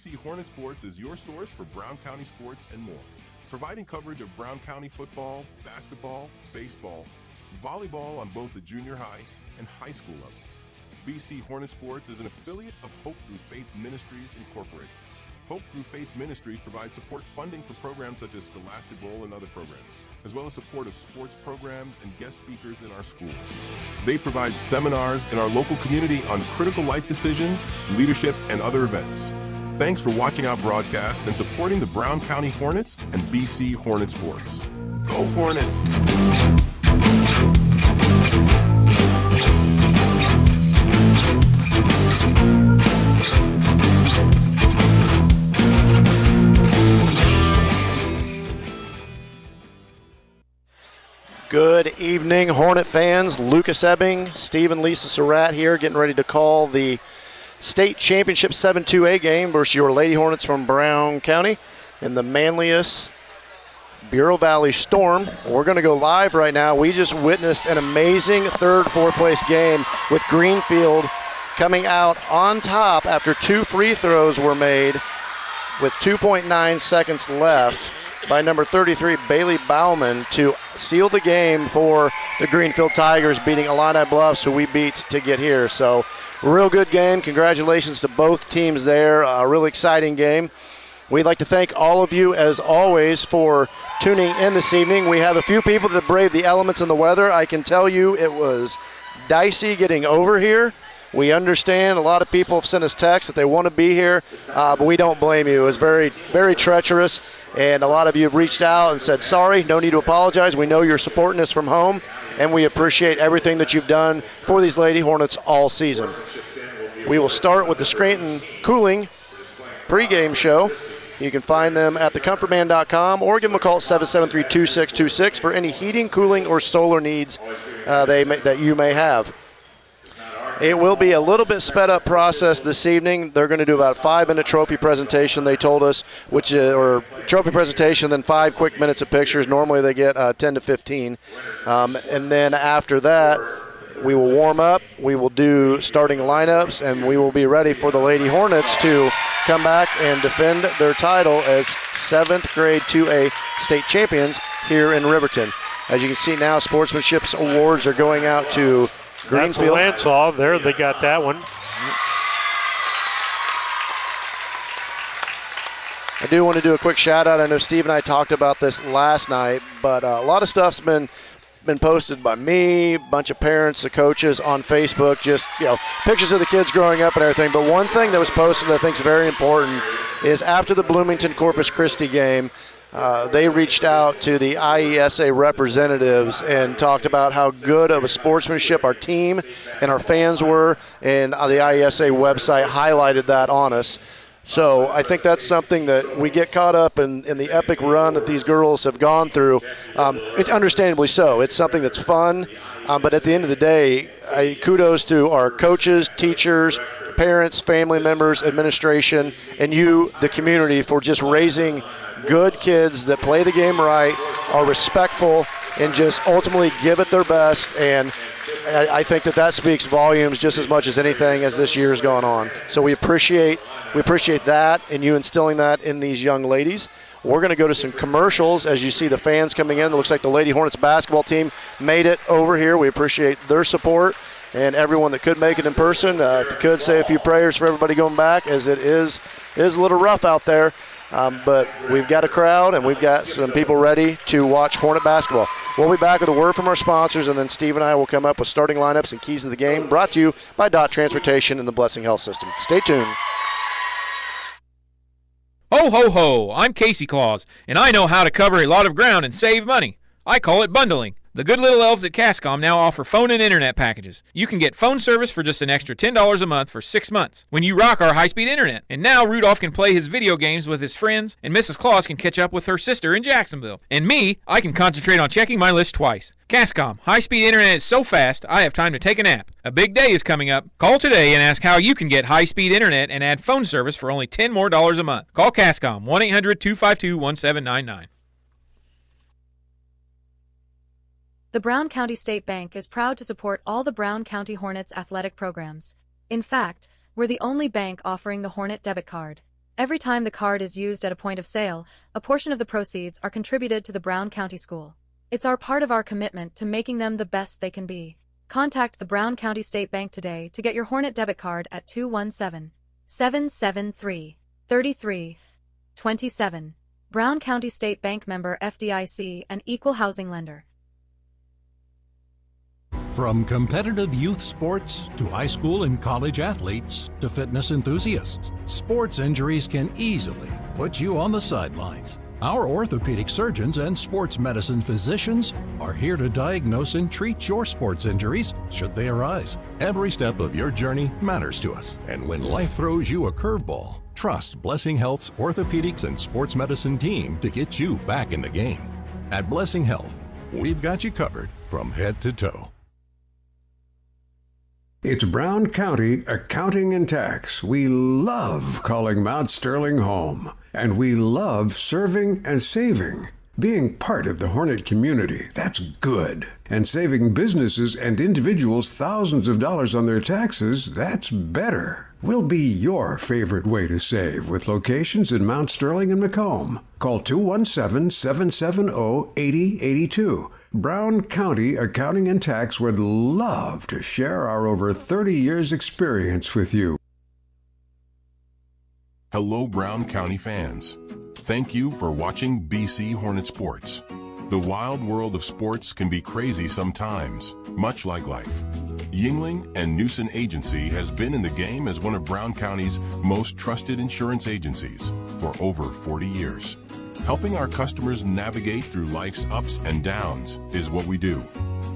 BC Hornet Sports is your source for Brown County sports and more, providing coverage of Brown County football, basketball, baseball, volleyball on both the junior high and high school levels. BC Hornet Sports is an affiliate of Hope Through Faith Ministries Incorporated. Hope Through Faith Ministries provides support funding for programs such as Scholastic Bowl and other programs, as well as support of sports programs and guest speakers in our schools. They provide seminars in our local community on critical life decisions, leadership, and other events. Thanks for watching our broadcast and supporting the Brown County Hornets and BC Hornet Sports. Go Hornets! Good evening, Hornet fans. Lucas Ebbing, Steve and Lisa Surratt here, getting ready to call the state championship 7-2A game versus your Lady Hornets from Brown County in the Manlius Bureau Valley Storm. We're going to go live right now. We just witnessed an amazing fourth place game with Greenfield coming out on top after 2 free throws were made with 2.9 seconds left by number 33, Bailey Bauman, to seal the game for the Greenfield Tigers, beating Illini Bluffs, who we beat to get here. So, real good game. Congratulations to both teams there. A really exciting game. We'd like to thank all of you, as always, for tuning in this evening. We have a few people that braved the elements and the weather. I can tell you it was dicey getting over here. We understand a lot of people have sent us texts that they want to be here, but we don't blame you. It was very, very treacherous, and a lot of you have reached out and said, sorry, no need to apologize. We know you're supporting us from home, and we appreciate everything that you've done for these Lady Hornets all season. We will start with the Scranton Cooling pregame show. You can find them at thecomfortman.com or give them a call at 773-2626 for any heating, cooling, or solar needs that you may have. It will be a little bit sped up process this evening. They're going to do about a 5-minute trophy presentation, they told us, or trophy presentation, then 5 quick minutes of pictures. Normally they get 10 to 15. And then after that, we will warm up. We will do starting lineups, and we will be ready for the Lady Hornets to come back and defend their title as 7th grade 2A state champions here in Riverton. As you can see now, sportsmanship awards are going out to Greenfield. That's Lansaw. There, they got that one. I do want to do a quick shout out. I know Steve and I talked about this last night, but a lot of stuff's been posted by me, a bunch of parents, the coaches on Facebook, just, pictures of the kids growing up and everything. But one thing that was posted that I think is very important is after the Bloomington Corpus Christi game, they reached out to the IESA representatives and talked about how good of a sportsmanship our team and our fans were, and the IESA website highlighted that on us. So I think that's something that we get caught up in the epic run that these girls have gone through. It's understandably so. It's something that's fun, but at the end of the day, kudos to our coaches, teachers, parents, family members, administration, and you, the community, for just raising good kids that play the game right, are respectful, and just ultimately give it their best. And I think that speaks volumes just as much as anything as this year's gone on. So we appreciate that and you instilling that in these young ladies. We're going to go to some commercials as you see the fans coming in. It looks like the Lady Hornets basketball team made it over here. We appreciate their support and everyone that could make it in person. If you could say a few prayers for everybody going back, as it is a little rough out there. But we've got a crowd and we've got some people ready to watch Hornet basketball. We'll be back with a word from our sponsors, and then Steve and I will come up with starting lineups and keys to the game, brought to you by Dot Transportation and the Blessing Health System. Stay tuned. Ho, ho, ho! I'm Casey Claus, and I know how to cover a lot of ground and save money. I call it bundling. The good little elves at Cascom now offer phone and internet packages. You can get phone service for just an extra $10 a month for 6 months when you rock our high-speed internet. And now Rudolph can play his video games with his friends, and Mrs. Claus can catch up with her sister in Jacksonville. And me, I can concentrate on checking my list twice. Cascom, high-speed internet is so fast, I have time to take a nap. A big day is coming up. Call today and ask how you can get high-speed internet and add phone service for only $10 more a month. Call Cascom, 1-800-252-1799. The Brown County State Bank is proud to support all the Brown County Hornets athletic programs. In fact, we're the only bank offering the Hornet debit card. Every time the card is used at a point of sale, a portion of the proceeds are contributed to the Brown County School. It's part of our commitment to making them the best they can be. Contact the Brown County State Bank today to get your Hornet debit card at 217-773-3327. Brown County State Bank, member FDIC, and equal housing lender. From competitive youth sports to high school and college athletes to fitness enthusiasts, sports injuries can easily put you on the sidelines. Our orthopedic surgeons and sports medicine physicians are here to diagnose and treat your sports injuries should they arise. Every step of your journey matters to us, and when life throws you a curveball, trust Blessing Health's orthopedics and sports medicine team to get you back in the game. At Blessing Health, we've got you covered from head to toe. It's Brown County Accounting and Tax. We love calling Mount Sterling home, and we love serving and saving. Being part of the Hornet community, that's good. And saving businesses and individuals thousands of dollars on their taxes, that's better. We'll be your favorite way to save with locations in Mount Sterling and Macomb. Call 217-770-8082. Brown County Accounting and Tax would love to share our over 30 years experience with you. Hello, Brown County fans. Thank you for watching BC Hornet Sports. The wild world of sports can be crazy sometimes, much like life. Yingling and Newson Agency has been in the game as one of Brown County's most trusted insurance agencies for over 40 years. Helping our customers navigate through life's ups and downs is what we do.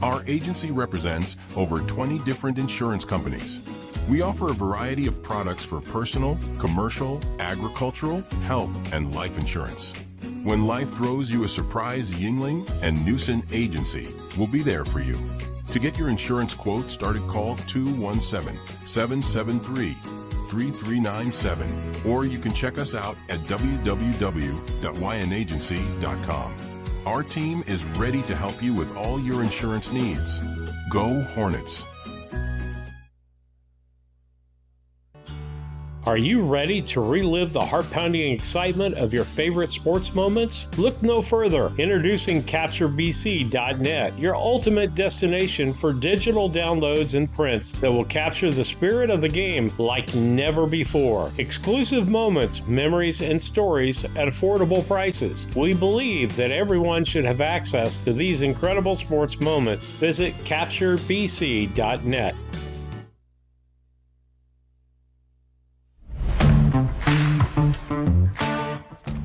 Our agency represents over 20 different insurance companies. We offer a variety of products for personal, commercial, agricultural, health, and life insurance. When life throws you a surprise, Yingling and Newson Agency will be there for you. To get your insurance quote started, call 217-773-3397, or you can check us out at www.ynagency.com. Our team is ready to help you with all your insurance needs. Go Hornets! Are you ready to relive the heart-pounding excitement of your favorite sports moments? Look no further. Introducing CaptureBC.net, your ultimate destination for digital downloads and prints that will capture the spirit of the game like never before. Exclusive moments, memories, and stories at affordable prices. We believe that everyone should have access to these incredible sports moments. Visit CaptureBC.net.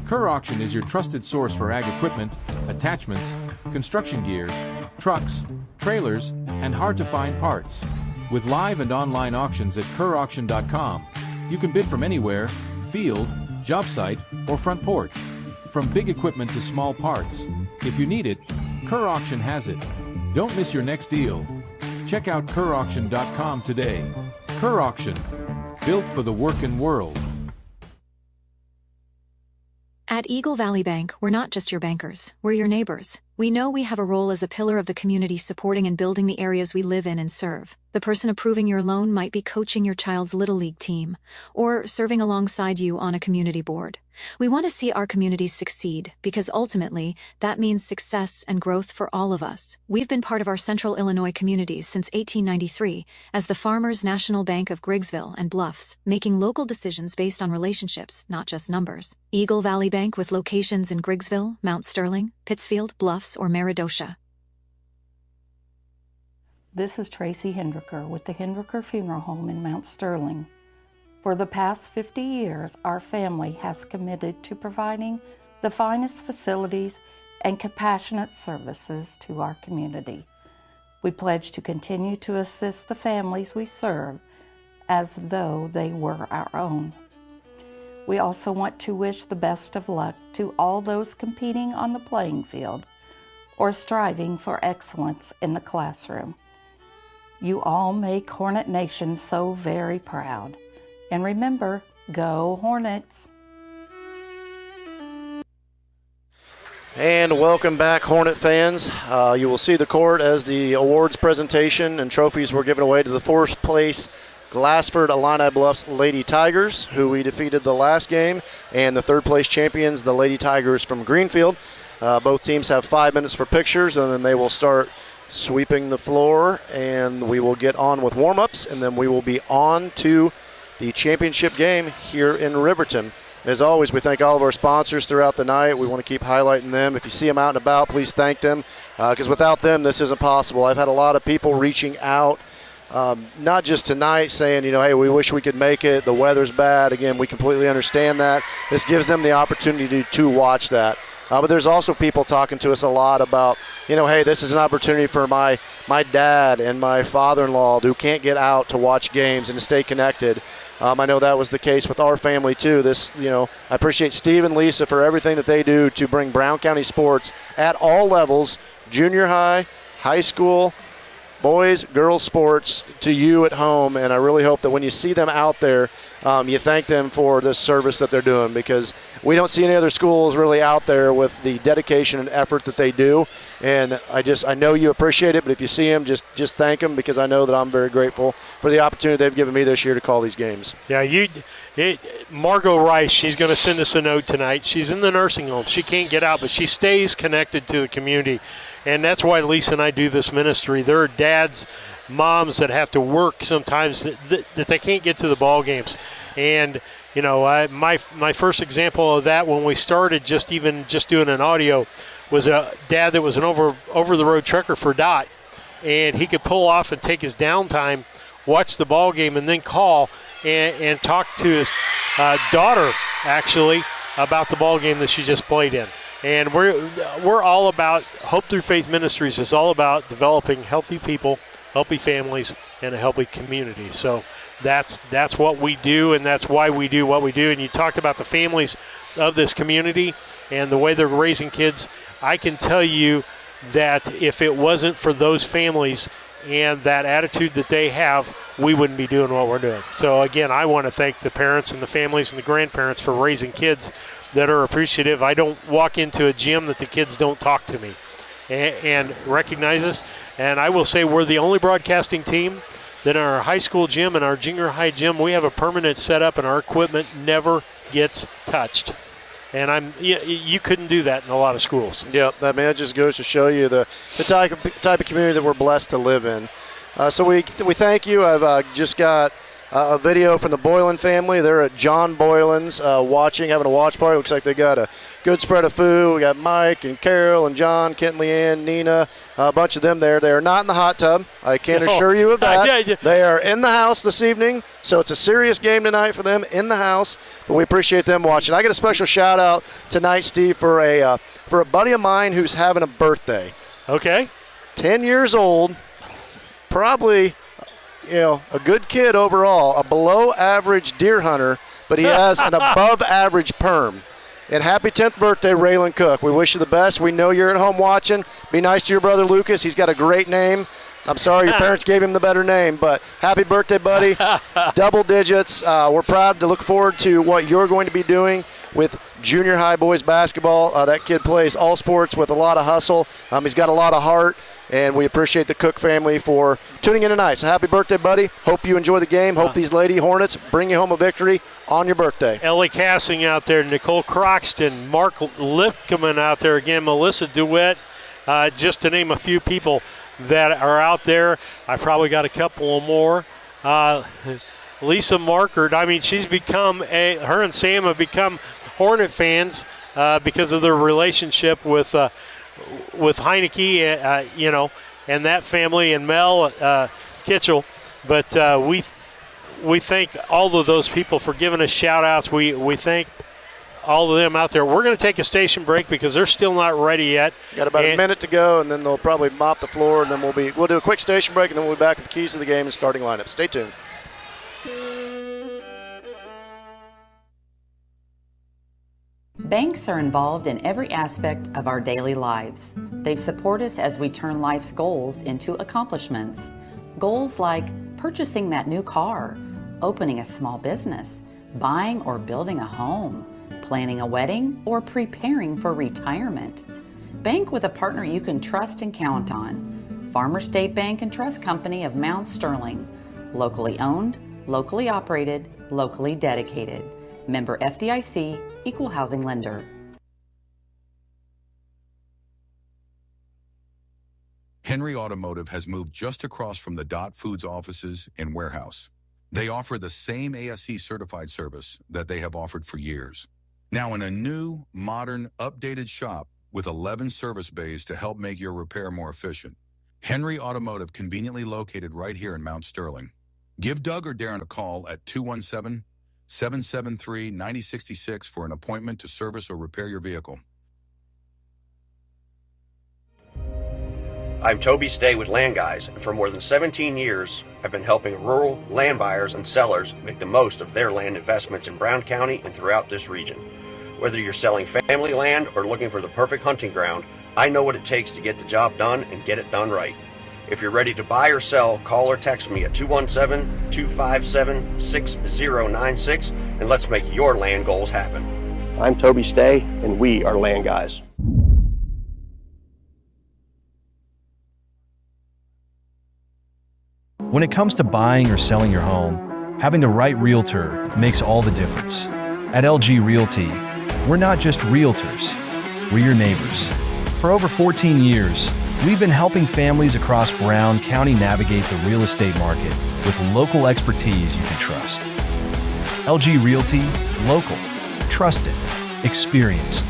Kerr Auction is your trusted source for ag equipment, attachments, construction gear, trucks, trailers, and hard-to-find parts. With live and online auctions at kerrauction.com, you can bid from anywhere, field, job site, or front porch. From big equipment to small parts. If you need it, Kerr Auction has it. Don't miss your next deal. Check out kerrauction.com today. Kerr Auction, built for the working world. At Eagle Valley Bank, we're not just your bankers, we're your neighbors. We know we have a role as a pillar of the community, supporting and building the areas we live in and serve. The person approving your loan might be coaching your child's Little League team, or serving alongside you on a community board. We want to see our communities succeed, because ultimately, that means success and growth for all of us. We've been part of our Central Illinois communities since 1893 as the Farmers National Bank of Griggsville and Bluffs, making local decisions based on relationships, not just numbers. Eagle Valley Bank, with locations in Griggsville, Mount Sterling, Pittsfield, Bluffs, or Meridosha. This is Tracy Hendricker with the Hendricker Funeral Home in Mount Sterling. For the past 50 years, our family has committed to providing the finest facilities and compassionate services to our community. We pledge to continue to assist the families we serve as though they were our own. We also want to wish the best of luck to all those competing on the playing field or striving for excellence in the classroom. You all make Hornet Nation so very proud. And remember, go Hornets! And welcome back, Hornet fans. You will see the court as the awards presentation and trophies were given away to the fourth place Glassford Illini Bluffs Lady Tigers, who we defeated the last game, and the third-place champions, the Lady Tigers from Greenfield. Both teams have 5 minutes for pictures, and then they will start sweeping the floor, and we will get on with warm-ups, and then we will be on to the championship game here in Riverton. As always, we thank all of our sponsors throughout the night. We want to keep highlighting them. If you see them out and about, please thank them, because without them, this isn't possible. I've had a lot of people reaching out, not just tonight, saying, hey, we wish we could make it. The weather's bad. Again, we completely understand that. This gives them the opportunity to watch that. But there's also people talking to us a lot about, hey, this is an opportunity for my dad and my father-in-law who can't get out to watch games and to stay connected. I know that was the case with our family too. I appreciate Steve and Lisa for everything that they do to bring Brown County sports at all levels, junior high, high school, boys, girls sports, to you at home. And I really hope that when you see them out there, you thank them for the service that they're doing, because we don't see any other schools really out there with the dedication and effort that they do. And I know you appreciate it, but if you see them, just thank them, because I know that I'm very grateful for the opportunity they've given me this year to call these games. Yeah, Margot Rice, she's going to send us a note tonight. She's in the nursing home. She can't get out, but she stays connected to the community. And that's why Lisa and I do this ministry. There are dads, moms that have to work sometimes that they can't get to the ball games. And my first example of that when we started just doing an audio was a dad that was an over the road trucker for DOT, and he could pull off and take his downtime, watch the ball game, and then call and talk to his daughter actually about the ball game that she just played in. And we're all about, Hope Through Faith Ministries is all about developing healthy people, healthy families, and a healthy community. So that's what we do, and that's why we do what we do. And you talked about the families of this community and the way they're raising kids. I can tell you that if it wasn't for those families and that attitude that they have, we wouldn't be doing what we're doing. So again, I want to thank the parents and the families and the grandparents for raising kids that are appreciative. I don't walk into a gym that the kids don't talk to me and recognize us. And I will say we're the only broadcasting team that in our high school gym and our junior high gym, we have a permanent setup and our equipment never gets touched. And you couldn't do that in a lot of schools. Yep, that just goes to show you the type of community that we're blessed to live in. So we thank you. I've just got a video from the Boylan family. They're at John Boylan's having a watch party. Looks like they got a good spread of food. We got Mike and Carol and John, Kent, Leanne, Nina, a bunch of them there. They are not in the hot tub. I can assure you of that. They are in the house this evening, so it's a serious game tonight for them in the house, but we appreciate them watching. I got a special shout-out tonight, Steve, for a buddy of mine who's having a birthday. Okay. 10 years old, probably – a good kid overall, a below-average deer hunter, but he has an above-average perm. And happy 10th birthday, Raylan Cook. We wish you the best. We know you're at home watching. Be nice to your brother Lucas. He's got a great name. I'm sorry your parents gave him the better name, but happy birthday, buddy. Double digits. We're proud to look forward to what you're going to be doing with junior high boys basketball. That kid plays all sports with a lot of hustle. He's got a lot of heart, and we appreciate the Cook family for tuning in tonight. So happy birthday, buddy. Hope you enjoy the game. Hope these Lady Hornets bring you home a victory on your birthday. Ellie Cassing out there, Nicole Croxton, Mark Lipkeman out there again, Melissa DeWitt, just to name a few people that are out there. I probably got a couple more. Lisa Markert, she's become her and Sam have become Hornet fans because of their relationship with Heineke, and that family, and Mel Kitchell. But we thank all of those people for giving us shout-outs. We thank all of them out there. We're going to take a station break because they're still not ready yet. Got about a minute to go, and then they'll probably mop the floor, and then we'll do a quick station break, and then we'll be back with the keys to the game and starting lineup. Stay tuned. Banks are involved in every aspect of our daily lives. They support us as we turn life's goals into accomplishments. Goals like purchasing that new car, opening a small business, buying or building a home, planning a wedding, or preparing for retirement. Bank with a partner you can trust and count on. Farmer State Bank and Trust Company of Mount Sterling. Locally owned, Locally operated, locally dedicated. Member FDIC, Equal Housing Lender. Henry Automotive has moved just across from the Dot Foods offices and warehouse. They offer the same ASE certified service that they have offered for years. Now in a new, modern, updated shop with 11 service bays to help make your repair more efficient. Henry Automotive, conveniently located right here in Mount Sterling. Give Doug or Darren a call at 217-773-9066 for an appointment to service or repair your vehicle. I'm Toby Stay with Land Guys, and for more than 17 years, I've been helping rural land buyers and sellers make the most of their land investments in Brown County and throughout this region. Whether you're selling family land or looking for the perfect hunting ground, I know what it takes to get the job done and get it done right. If you're ready to buy or sell, call or text me at 217-257-6096, and let's make your land goals happen. I'm Toby Stay, and we are Land Guys. When it comes to buying or selling your home, having the right realtor makes all the difference. At LG Realty, we're not just realtors, we're your neighbors. For over 14 years, we've been helping families across Brown County navigate the real estate market with local expertise you can trust. LG Realty, local, trusted, experienced.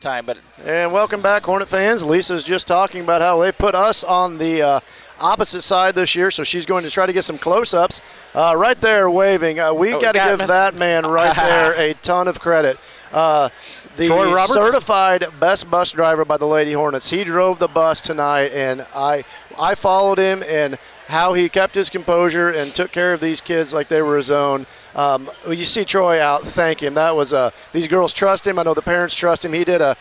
And welcome back, Hornet fans. Lisa's just talking about how they put us on the opposite side this year, so she's going to try to get some close-ups. Right there waving. We've got to give that man right there a ton of credit. The certified best bus driver by the Lady Hornets. He drove the bus tonight, and I followed him and how he kept his composure and took care of these kids like they were his own. You see Troy out, thank him. That was these girls trust him. I know the parents trust him. He did an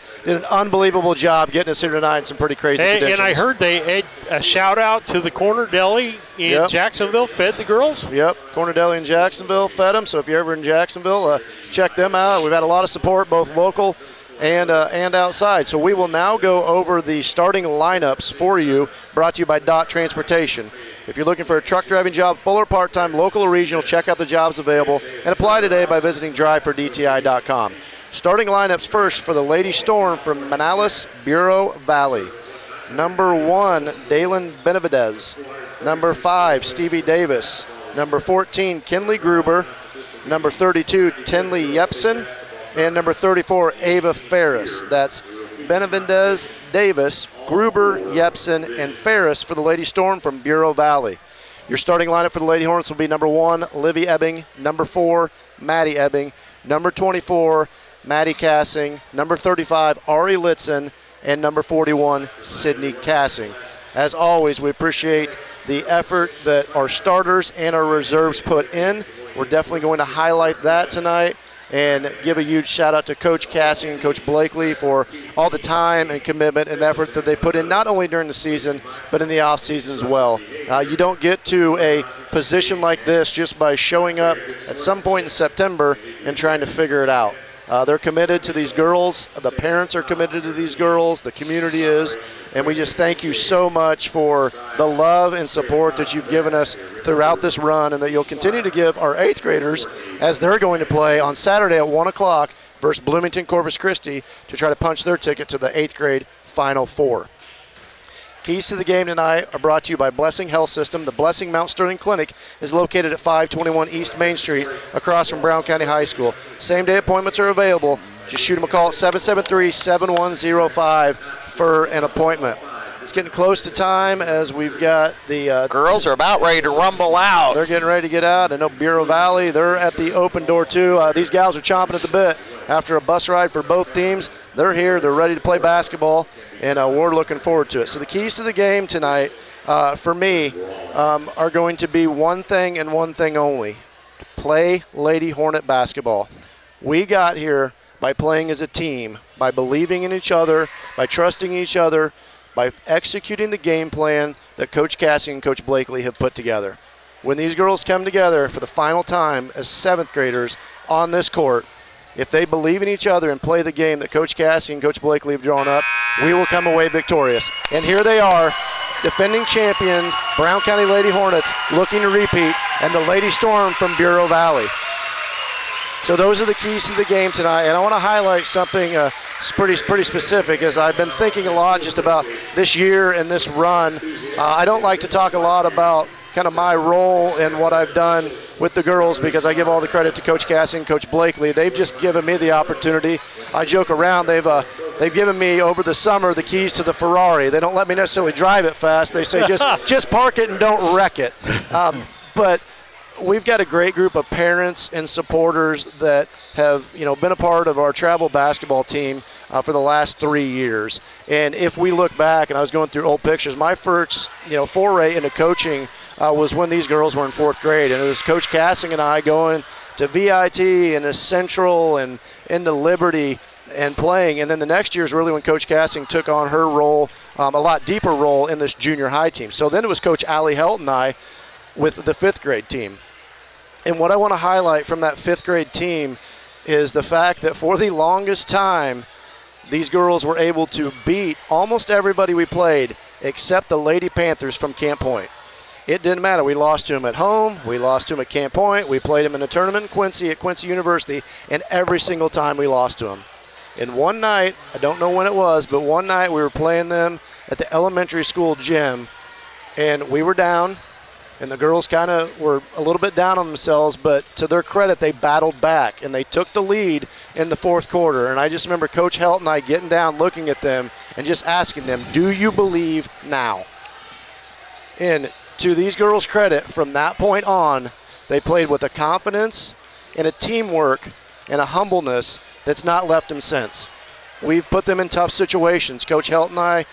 unbelievable job getting us here tonight in some pretty crazy conditions. And I heard a shout out to the Corner Deli in Jacksonville fed the girls. Yep, Corner Deli in Jacksonville fed them. So if you're ever in Jacksonville, check them out. We've had a lot of support, both local and outside. So we will now go over the starting lineups for you, brought to you by Dot Transportation. If you're looking for a truck driving job, full or part-time, local or regional, check out the jobs available and apply today by visiting drivefordti.com. Starting lineups first for the Lady Storm from Manalis, Bureau Valley. Number 1, Dalen Benavidez. Number 5, Stevie Davis. Number 14, Kinley Gruber. Number 32, Tenley Yepson. And number 34, Ava Ferris. That's Benavidez, Davis, Gruber, Yepson, and Ferris for the Lady Storm from Bureau Valley. Your starting lineup for the Lady Hornets will be number 1, Livy Ebbing. Number 4, Maddie Ebbing. Number 24, Maddie Cassing. Number 35, Ari Litzen. And number 41, Sydney Cassing. As always, we appreciate the effort that our starters and our reserves put in. We're definitely going to highlight that tonight and give a huge shout out to Coach Cassing and Coach Blakely for all the time and commitment and effort that they put in, not only during the season, but in the off season as well. You don't get to a position like this just by showing up at some point in September and trying to figure it out. They're committed to these girls. The parents are committed to these girls. The community is. And we just thank you so much for the love and support that you've given us throughout this run and that you'll continue to give our 8th graders as they're going to play on Saturday at 1 o'clock versus Bloomington Corpus Christi to try to punch their ticket to the 8th grade Final Four. Keys to the game tonight are brought to you by Blessing Health System. The Blessing Mount Sterling Clinic is located at 521 East Main Street across from Brown County High School. Same-day appointments are available. Just shoot them a call at 773-7105 for an appointment. It's getting close to time as we've got the girls are about ready to rumble out. They're getting ready to get out. I know Bureau Valley, they're at the open door too. These gals are chomping at the bit after a bus ride for both teams. They're here. They're ready to play basketball, and we're looking forward to it. So the keys to the game tonight, for me, are going to be one thing and one thing only: play Lady Hornet basketball. We got here by playing as a team, by believing in each other, by trusting each other, by executing the game plan that Coach Cassing and Coach Blakely have put together. When these girls come together for the final time as 7th graders on this court, if they believe in each other and play the game that Coach Cassing and Coach Blakely have drawn up, we will come away victorious. And here they are. defending champions, Brown County Lady Hornets, looking to repeat, and the Lady Storm from Bureau Valley. So those are the keys to the game tonight, and I want to highlight something pretty specific, as I've been thinking a lot just about this year and this run. I don't like to talk a lot about kind of my role and what I've done with the girls, because I give all the credit to Coach Cassie and Coach Blakely. They've just given me the opportunity. I joke around. They've given me over the summer the keys to the Ferrari. They don't let me necessarily drive it fast. They say just park it and don't wreck it. But we've got a great group of parents and supporters that have, been a part of our travel basketball team for the last 3 years. And if we look back, and I was going through old pictures, my first, foray into coaching was when these girls were in 4th grade. And it was Coach Cassing and I going to VIT and to Central and into Liberty and playing. And then the next year is really when Coach Cassing took on her role, a lot deeper role in this junior high team. So then it was Coach Allie Helt and I with the 5th grade team. And what I want to highlight from that 5th grade team is the fact that for the longest time, these girls were able to beat almost everybody we played except the Lady Panthers from Camp Point. It didn't matter. We lost to them at home. We lost to them at Camp Point. We played them in a tournament in Quincy at Quincy University, and every single time we lost to them. And one night, I don't know when it was, but one night we were playing them at the elementary school gym, and we were down. And the girls kind of were a little bit down on themselves, but to their credit, they battled back, and they took the lead in the 4th quarter. And I just remember Coach Helt and I getting down, looking at them, and just asking them, do you believe now? And to these girls' credit, from that point on, they played with a confidence and a teamwork and a humbleness that's not left them since. We've put them in tough situations. Coach Helt and I,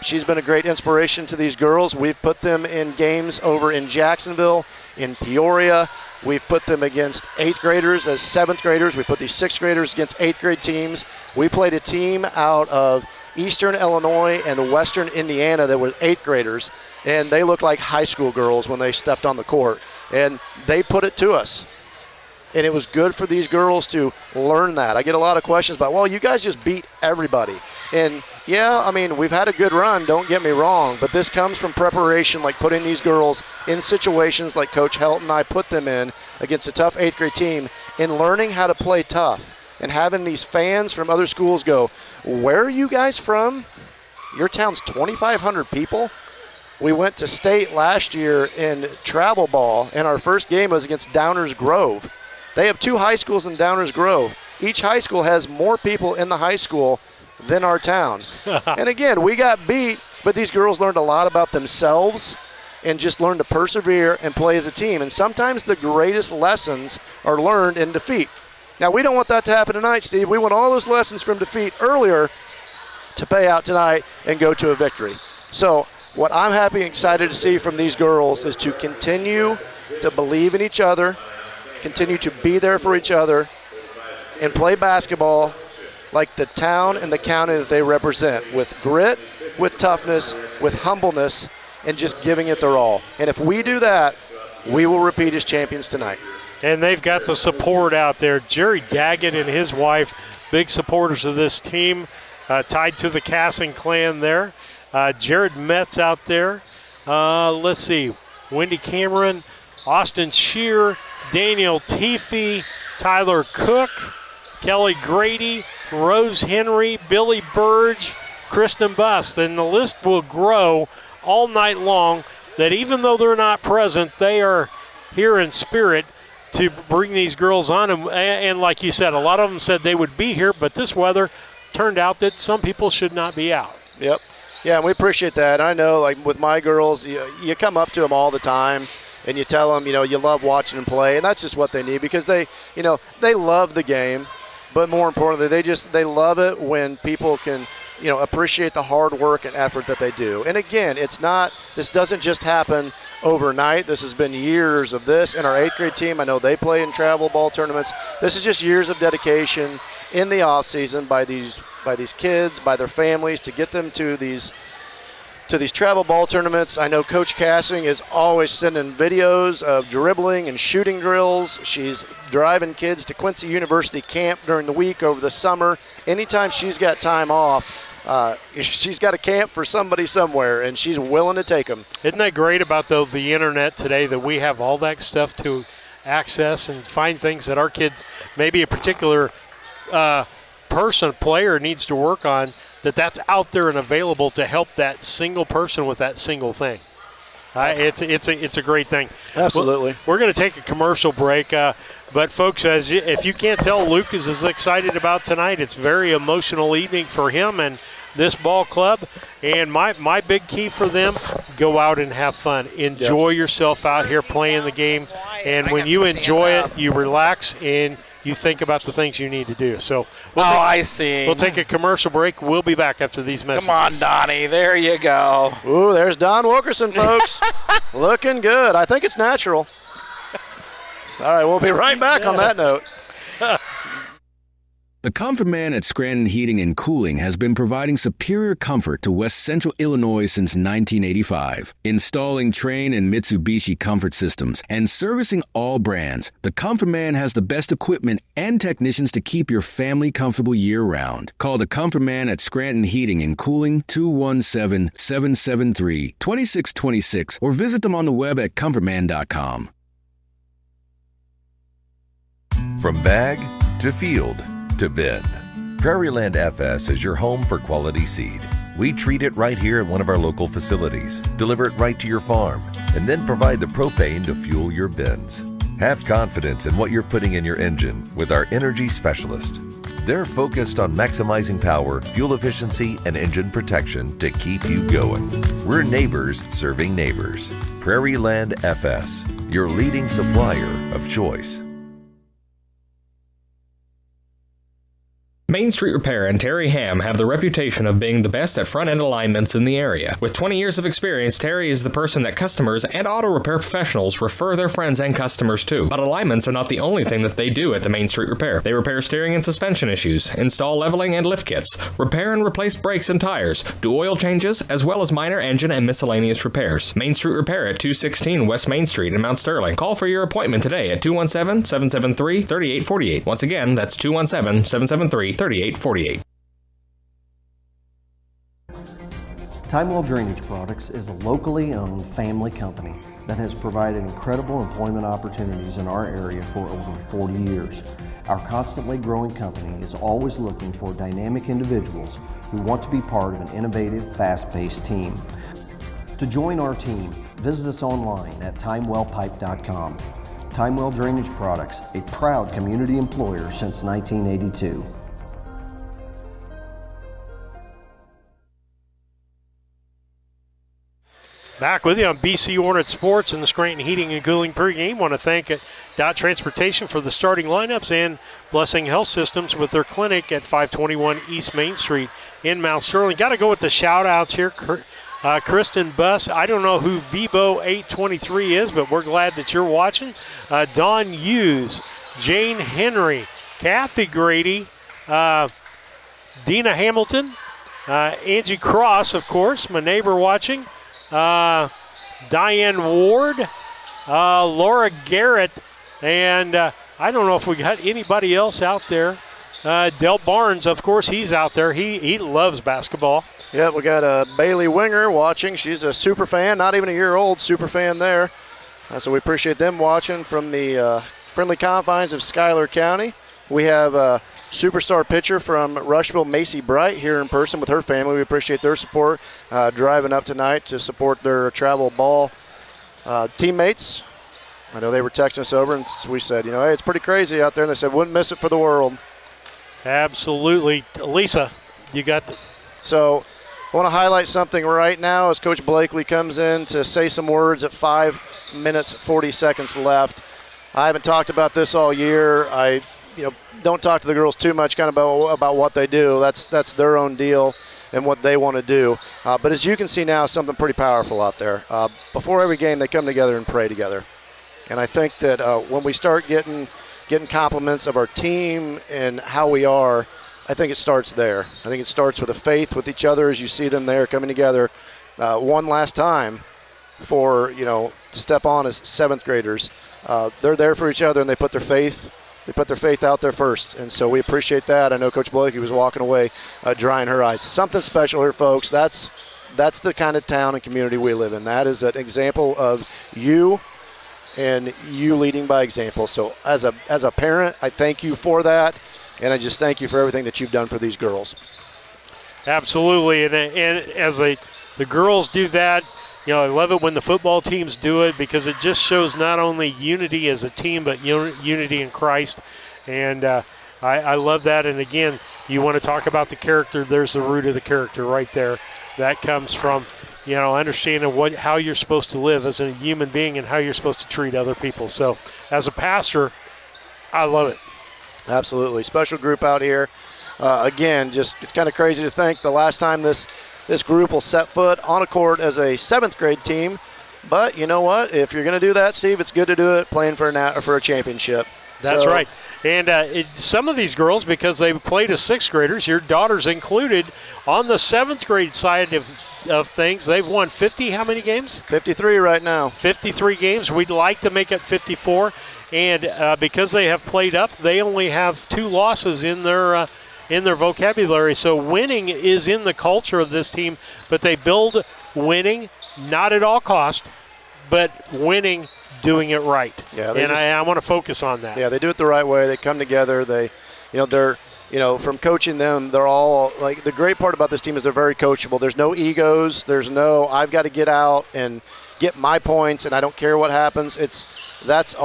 she's been a great inspiration to these girls. We've put them in games over in Jacksonville, in Peoria. We've put them against 8th graders as 7th graders. We put these 6th graders against 8th grade teams. We played a team out of Eastern Illinois and Western Indiana that were 8th graders, and they looked like high school girls when they stepped on the court. And they put it to us. And it was good for these girls to learn that. I get a lot of questions about, well, you guys just beat everybody. And, yeah, I mean, we've had a good run, don't get me wrong, but this comes from preparation, like putting these girls in situations like Coach Helt and I put them in against a tough 8th grade team, and learning how to play tough and having these fans from other schools go, where are you guys from? Your town's 2,500 people? We went to state last year in travel ball, and our first game was against Downers Grove. They have 2 high schools in Downers Grove. Each high school has more people in the high school than our town. And again, we got beat, but these girls learned a lot about themselves and just learned to persevere and play as a team. And sometimes the greatest lessons are learned in defeat. Now, we don't want that to happen tonight, Steve. We want all those lessons from defeat earlier to pay out tonight and go to a victory. So what I'm happy and excited to see from these girls is to continue to believe in each other, continue to be there for each other, and play basketball like the town and the county that they represent, with grit, with toughness, with humbleness, and just giving it their all. And if we do that, we will repeat as champions tonight. And they've got the support out there. Jerry Daggett and his wife, big supporters of this team, tied to the Cassing clan there. Jared Metz out there. Let's see, Wendy Cameron, Austin Shear, Daniel Teefee, Tyler Cook, Kelly Grady, Rose Henry, Billy Burge, Kristen Bust. And the list will grow all night long, that even though they're not present, they are here in spirit to bring these girls on. And like you said, a lot of them said they would be here, but this weather turned out that some people should not be out. Yep. Yeah, and we appreciate that. I know, like with my girls, you come up to them all the time, and you tell them, you love watching them play, and that's just what they need, because they love the game, but more importantly, they love it when people can, appreciate the hard work and effort that they do. And again, this doesn't just happen overnight. This has been years of this. And our 8th grade team, I know they play in travel ball tournaments. This is just years of dedication in the off season by these kids, by their families, to get them to these travel ball tournaments. I know Coach Cassing is always sending videos of dribbling and shooting drills. She's driving kids to Quincy University camp during the week over the summer. Anytime she's got time off, she's got a camp for somebody somewhere, and she's willing to take them. Isn't that great about the internet today, that we have all that stuff to access and find things that our kids, maybe a particular player needs to work on, that's out there and available to help that single person with that single thing. It's a great thing. Absolutely. We're going to take a commercial break, but folks, if you can't tell, Lucas is excited about tonight. It's a very emotional evening for him and this ball club. And my big key for them: go out and have fun. Enjoy yourself out here playing the game. And when you enjoy it, you relax and you think about the things you need to do. So I see. We'll take a commercial break. We'll be back after these messages. Come on, Donnie. There you go. Ooh, there's Don Wilkerson, folks. Looking good. I think it's natural. All right, we'll be right back on that note. The Comfort Man at Scranton Heating and Cooling has been providing superior comfort to West Central Illinois since 1985. Installing Trane and Mitsubishi comfort systems and servicing all brands, the Comfort Man has the best equipment and technicians to keep your family comfortable year-round. Call the Comfort Man at Scranton Heating and Cooling, 217-773-2626, or visit them on the web at comfortman.com. From bag to field to bin, Prairieland FS is your home for quality seed. We treat it right here at one of our local facilities, deliver it right to your farm, and then provide the propane to fuel your bins. Have confidence in what you're putting in your engine with our energy specialist. They're focused on maximizing power, fuel efficiency, and engine protection to keep you going. We're neighbors serving neighbors. Prairieland FS, your leading supplier of choice. Main Street Repair and Terry Ham have the reputation of being the best at front-end alignments in the area. With 20 years of experience, Terry is the person that customers and auto repair professionals refer their friends and customers to. But alignments are not the only thing that they do at the Main Street Repair. They repair steering and suspension issues, install leveling and lift kits, repair and replace brakes and tires, do oil changes, as well as minor engine and miscellaneous repairs. Main Street Repair at 216 West Main Street in Mount Sterling. Call for your appointment today at 217-773-3848. Once again, that's 217-773-3848. Timewell Drainage Products is a locally owned family company that has provided incredible employment opportunities in our area for over 40 years. Our constantly growing company is always looking for dynamic individuals who want to be part of an innovative, fast-paced team. To join our team, visit us online at timewellpipe.com. Timewell Drainage Products, a proud community employer since 1982. Back with you on BC Hornets Sports and the Scranton Heating and Cooling pregame. Want to thank Dot Transportation for the starting lineups and Blessing Health Systems with their clinic at 521 East Main Street in Mount Sterling. Got to go with the shout-outs here. Kristen Buss, I don't know who Vibo 823 is, but we're glad that you're watching. Dawn Hughes, Jane Henry, Kathy Grady, Dina Hamilton, Angie Cross, of course, my neighbor watching. Diane Ward, Laura Garrett, and I don't know if we got anybody else out there. Del Barnes, of course, he's out there. He loves basketball. Yeah, we got Bailey Winger watching. She's a super fan, not even a year old, super fan there. So we appreciate them watching from the friendly confines of Schuyler County. We have a superstar pitcher from Rushville, Macy Bright, here in person with her family. We appreciate their support, driving up tonight to support their travel ball teammates. I know they were texting us over, and we said, hey, it's pretty crazy out there. And they said, wouldn't miss it for the world. Absolutely. Lisa, you got the... So I want to highlight something right now as Coach Blakely comes in to say some words at 5 minutes, 40 seconds left. I haven't talked about this all year. I don't talk to the girls too much kind of about what they do. That's their own deal and what they want to do. But as you can see now, something pretty powerful out there. Before every game, they come together and pray together. And I think that when we start getting compliments of our team and how we are, I think it starts there. I think it starts with a faith with each other as you see them there coming together one last time for, to step on as seventh graders. They're there for each other and they put their faith They put their faith out there first, and so we appreciate that. I know Coach Blakey was walking away drying her eyes. Something special here, folks. That's the kind of town and community we live in. That is an example of you and you leading by example. So as a parent, I thank you for that, and I just thank you for everything that you've done for these girls. Absolutely, and as the girls do that, I love it when the football teams do it because it just shows not only unity as a team but unity in Christ, and I love that. And again, you want to talk about the character, there's the root of the character right there. That comes from understanding how you're supposed to live as a human being and how you're supposed to treat other people. So as a pastor, I love it. Absolutely. Special group out here. Again, it's kind of crazy to think the last time this group will set foot on a court as a 7th grade team. But you know what? If you're going to do that, Steve, it's good to do it playing for a championship. That's right. And some of these girls, because they played as 6th graders, your daughters included, on the 7th grade side of things, they've won 50, how many games? 53 right now. 53 games. We'd like to make it 54. And because they have played up, they only have 2 losses in their vocabulary. So winning is in the culture of this team, but they build winning, not at all cost, but winning, doing it right. Yeah, and I want to focus on that. Yeah, they do it the right way. They come together. They're from coaching them, they're all like, the great part about this team is they're very coachable. There's no egos. There's no I've got to get out and get my points and I don't care what happens. That's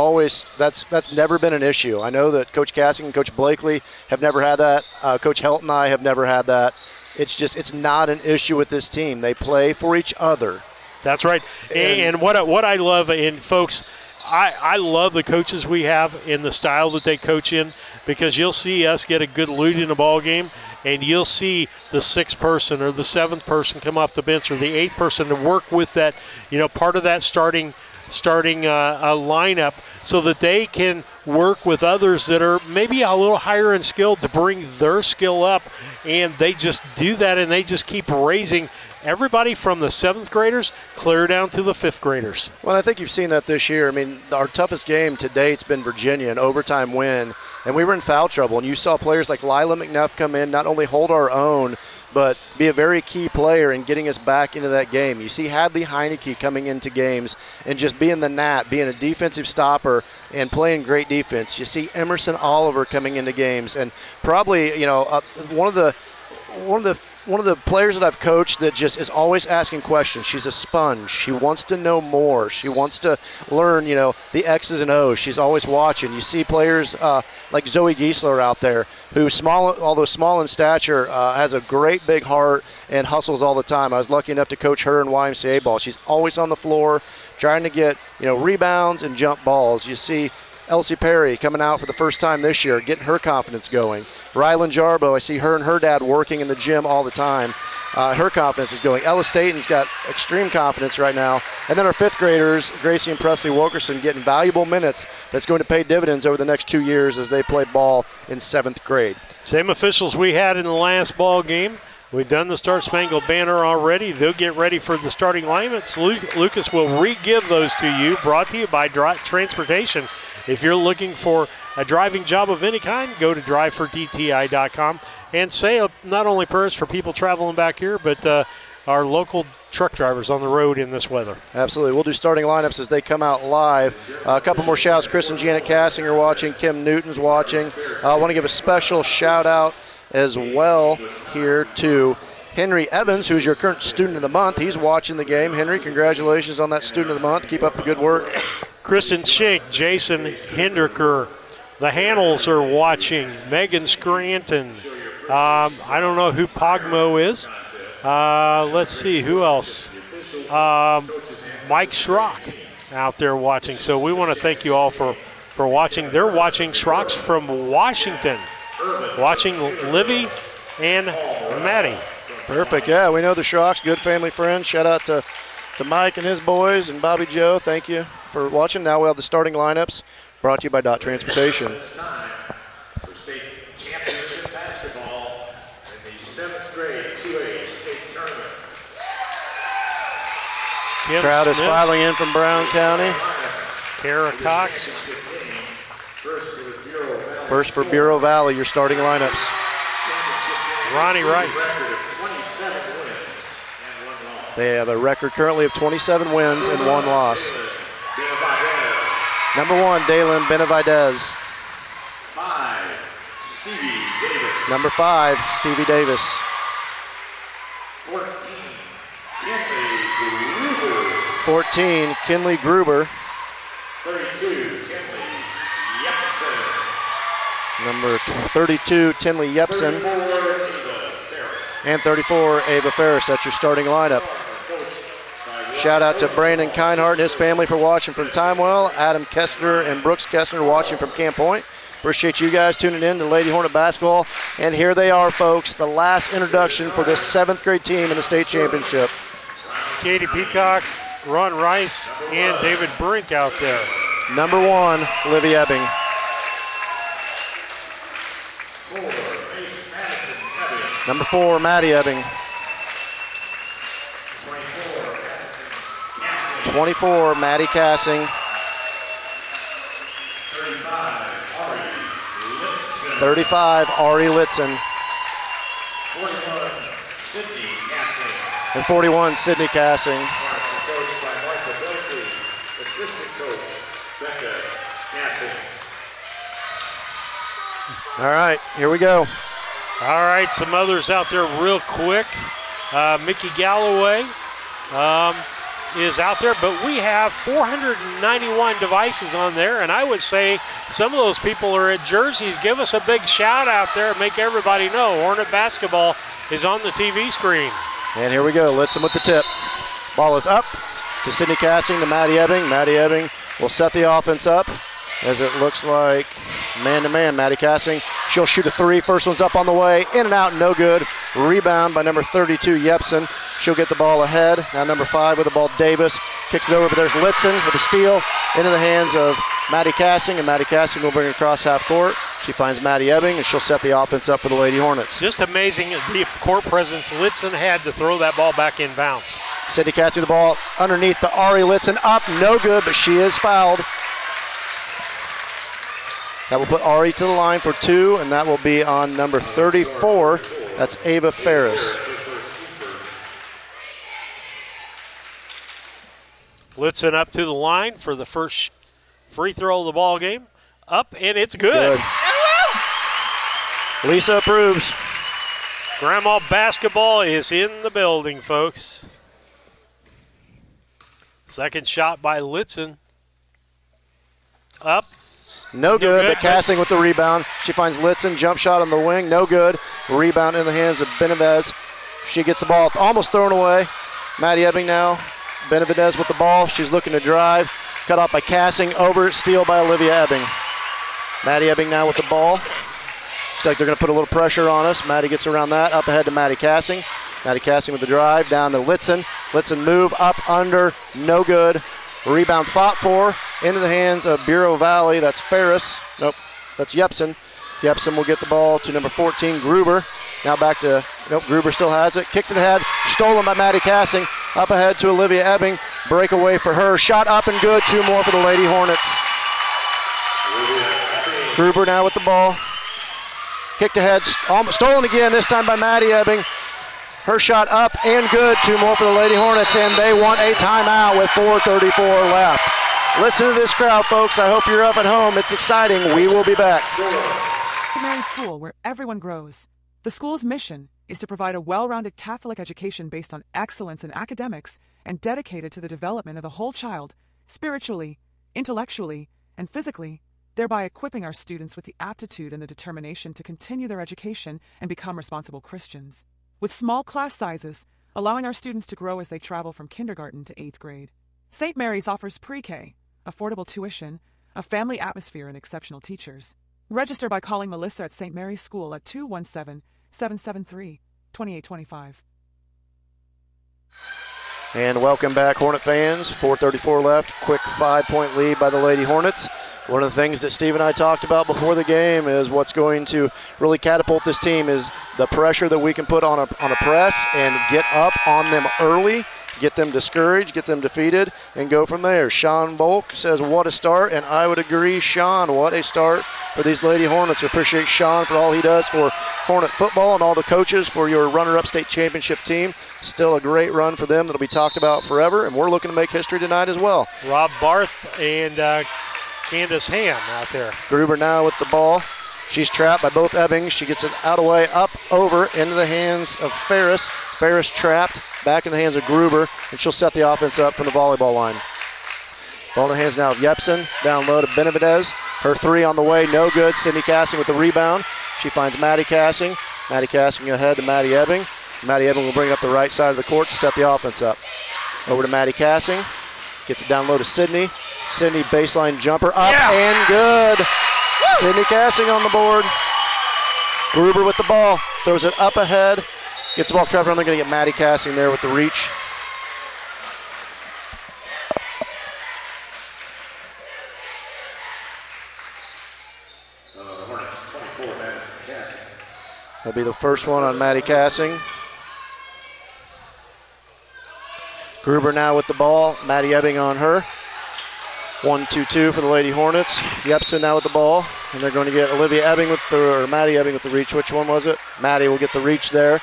never been an issue. I know that Coach Cassing and Coach Blakely have never had that. Coach Helt and I have never had that. It's not an issue with this team. They play for each other. That's right. And what I love, and folks, I love the coaches we have in the style that they coach in, because you'll see us get a good lead in a ball game, and you'll see the 6th person or the 7th person come off the bench or the 8th person to work with that, part of that starting lineup, so that they can work with others that are maybe a little higher in skill to bring their skill up, and they just do that, and they just keep raising everybody from the 7th graders clear down to the 5th graders. Well, I think you've seen that this year. I mean, our toughest game to date's been Virginia, an overtime win, and we were in foul trouble, and you saw players like Lila McNeff come in, not only hold our own, but be a very key player in getting us back into that game. You see Hadley Heineke coming into games and just being the gnat, being a defensive stopper and playing great defense. You see Emerson Oliver coming into games, and probably, one of the players that I've coached that just is always asking questions. She's a sponge. She wants to know more. She wants to learn, the X's and O's. She's always watching. You see players like Zoe Giesler out there, who although small in stature, has a great big heart and hustles all the time. I was lucky enough to coach her in YMCA ball. She's always on the floor trying to get, rebounds and jump balls. You see Elsie Perry coming out for the first time this year, getting her confidence going. Rylan Jarbo, I see her and her dad working in the gym all the time. Her confidence is going. Ella Staten's got extreme confidence right now. And then our 5th graders, Gracie and Presley Wilkerson, getting valuable minutes that's going to pay dividends over the next 2 years as they play ball in 7th grade. Same officials we had in the last ball game. We've done the Star Spangled Banner already. They'll get ready for the starting lineups. Lucas will re-give those to you, brought to you by Transportation. If you're looking for a driving job of any kind, go to drivefordti.com and say not only prayers for people traveling back here, but our local truck drivers on the road in this weather. Absolutely. We'll do starting lineups as they come out live. A couple more shouts. Chris and Janet Cassing are watching. Kim Newton's watching. I want to give a special shout out as well here to Henry Evans, who's your current Student of the Month. He's watching the game. Henry, congratulations on that Student of the Month. Keep up the good work. Kristen Schink, Jason Hinderker, the Hannels are watching. Megan Scranton. I don't know who Pogmo is. Let's see, who else? Mike Schrock out there watching. So we want to thank you all for watching. They're watching. Schrock's from Washington, watching Livy and Maddie. Perfect. Yeah, we know the Schrocks, good family friends. Shout out to Mike and his boys and Bobby Joe. Thank you for watching. Now we'll have the starting lineups brought to you by Dot Transportation. It's time for state championship basketball in the 7th grade 2A state tournament. Crowd is filing in from Brown County. Kara Cox. First for the Bureau of First for Bureau Valley, your starting lineups. Ronnie Rice. They have a record currently of 27 wins and 1 loss. Number 1, Dalen Benavidez. 5, Stevie Davis. Number 5, Stevie Davis. 14, Kinley Gruber. 14, Kinley Gruber. 32, Tinley Yepsen. Number 32, Tinley Yepsen. 34, Ava Ferris. And 34, Ava Ferris. That's your starting lineup. Shout out to Brandon Kinehart and his family for watching from Timewell. Adam Kessner and Brooks Kessner watching from Camp Point. Appreciate you guys tuning in to Lady Hornet basketball. And here they are, folks, the last introduction for this 7th grade team in the state championship. Katie Peacock, Ron Rice, and David Brink out there. Number 1, Livy Ebbing. 4, Mason Madison Ebbing. Number 4, Maddie Ebbing. 24, Maddie Cassing. 35, Ari Litzen. 41, Sydney Cassing. And 41, Sydney Cassing. Coached by Martha Bilkey. Assistant coach, Becca Cassing. All right, here we go. All right, some others out there real quick. Mickey Galloway is out there, but we have 491 devices on there, and I would say some of those people are at jerseys. Give us a big shout out there and make everybody know Hornet basketball is on the TV screen. And here we go, Litzen with the tip. Ball is up to Sydney Cassing to Maddie Ebbing. Maddie Ebbing will set the offense up as it looks like man-to-man. Maddie Cassing, she'll shoot a 3. First one's up on the way, in and out, no good. Rebound by number 32, Yepsen. She'll get the ball ahead. Now number 5 with the ball, Davis. Kicks it over, but there's Litzen with a steal into the hands of Maddie Cassing, and Maddie Cassing will bring it across half court. She finds Maddie Ebbing, and she'll set the offense up for the Lady Hornets. Just amazing the court presence Litzen had to throw that ball back in bounds. Sydney Cassing the ball underneath the Ari Litzen, up, no good, but she is fouled. That will put Ari to the line for 2, and that will be on number 34. That's Ava Ferris. Litzen up to the line for the first free throw of the ball game. Up, and it's good. Lisa approves. Grandma basketball is in the building, folks. Second shot by Litzen. Up. No good, but Cassing with the rebound. She finds Litzen, jump shot on the wing, no good. Rebound in the hands of Benavidez. She gets the ball almost thrown away. Maddie Ebbing now. Benavidez with the ball. She's looking to drive. Cut off by Cassing. Over, steal by Olivia Ebbing. Maddie Ebbing now with the ball. Looks like they're going to put a little pressure on us. Maddie gets around that. Up ahead to Maddie Cassing. Maddie Cassing with the drive. Down to Litzen. Litzen move up, under, no good. Rebound fought for, into the hands of Bureau Valley. That's Ferris. Nope, that's Yepsen. Yepsen will get the ball to number 14, Gruber. Now back to, Gruber still has it. Kicks it ahead, stolen by Maddie Cassing. Up ahead to Olivia Ebbing. Breakaway for her. Shot up and good. 2 more for the Lady Hornets. Gruber now with the ball. Kicked ahead, stolen again, this time by Maddie Ebbing. Her shot up and good. 2 more for the Lady Hornets, and they want a timeout with 4:34 left. Listen to this crowd, folks. I hope you're up at home. It's exciting. We will be back. Mary School, where everyone grows. The school's mission is to provide a well-rounded Catholic education based on excellence in academics and dedicated to the development of the whole child, spiritually, intellectually, and physically, thereby equipping our students with the aptitude and the determination to continue their education and become responsible Christians. With small class sizes, allowing our students to grow as they travel from kindergarten to 8th grade. St. Mary's offers pre-K, affordable tuition, a family atmosphere, and exceptional teachers. Register by calling Melissa at St. Mary's School at 217-773-2825. And welcome back, Hornet fans. 4:34 left. Quick 5-point lead by the Lady Hornets. One of the things that Steve and I talked about before the game is what's going to really catapult this team is the pressure that we can put on a press and get up on them early, get them discouraged, get them defeated, and go from there. Sean Volk says, what a start, and I would agree, Sean, what a start for these Lady Hornets. We appreciate Sean for all he does for Hornet football and all the coaches for your runner-up state championship team. Still a great run for them that'll be talked about forever, and we're looking to make history tonight as well. Rob Barth and Candace Ham out there. Gruber now with the ball. She's trapped by both Ebbings. She gets it out of the way, up, over, into the hands of Ferris. Ferris trapped, back in the hands of Gruber, and she'll set the offense up from the volleyball line. Ball in the hands now of Yepson, down low to Benavidez. Her three on the way, no good. Sydney Cassing with the rebound. She finds Maddie Cassing. Maddie Cassing ahead to Maddie Ebbing. Maddie Ebbing will bring it up the right side of the court to set the offense up. Over to Maddie Cassing. Gets it down low to Sydney. Sydney baseline jumper up and good. Woo! Sydney Cassing on the board. Gruber with the ball. Throws it up ahead. Gets the ball trapped around. They're going to get Maddie Cassing there with the reach. That'll be the first one on Maddie Cassing. Gruber now with the ball. Maddie Ebbing on her. 1-2-2 for the Lady Hornets. Yepson now with the ball. And they're going to get Olivia Ebbing or Maddie Ebbing with the reach. Which one was it? Maddie will get the reach there.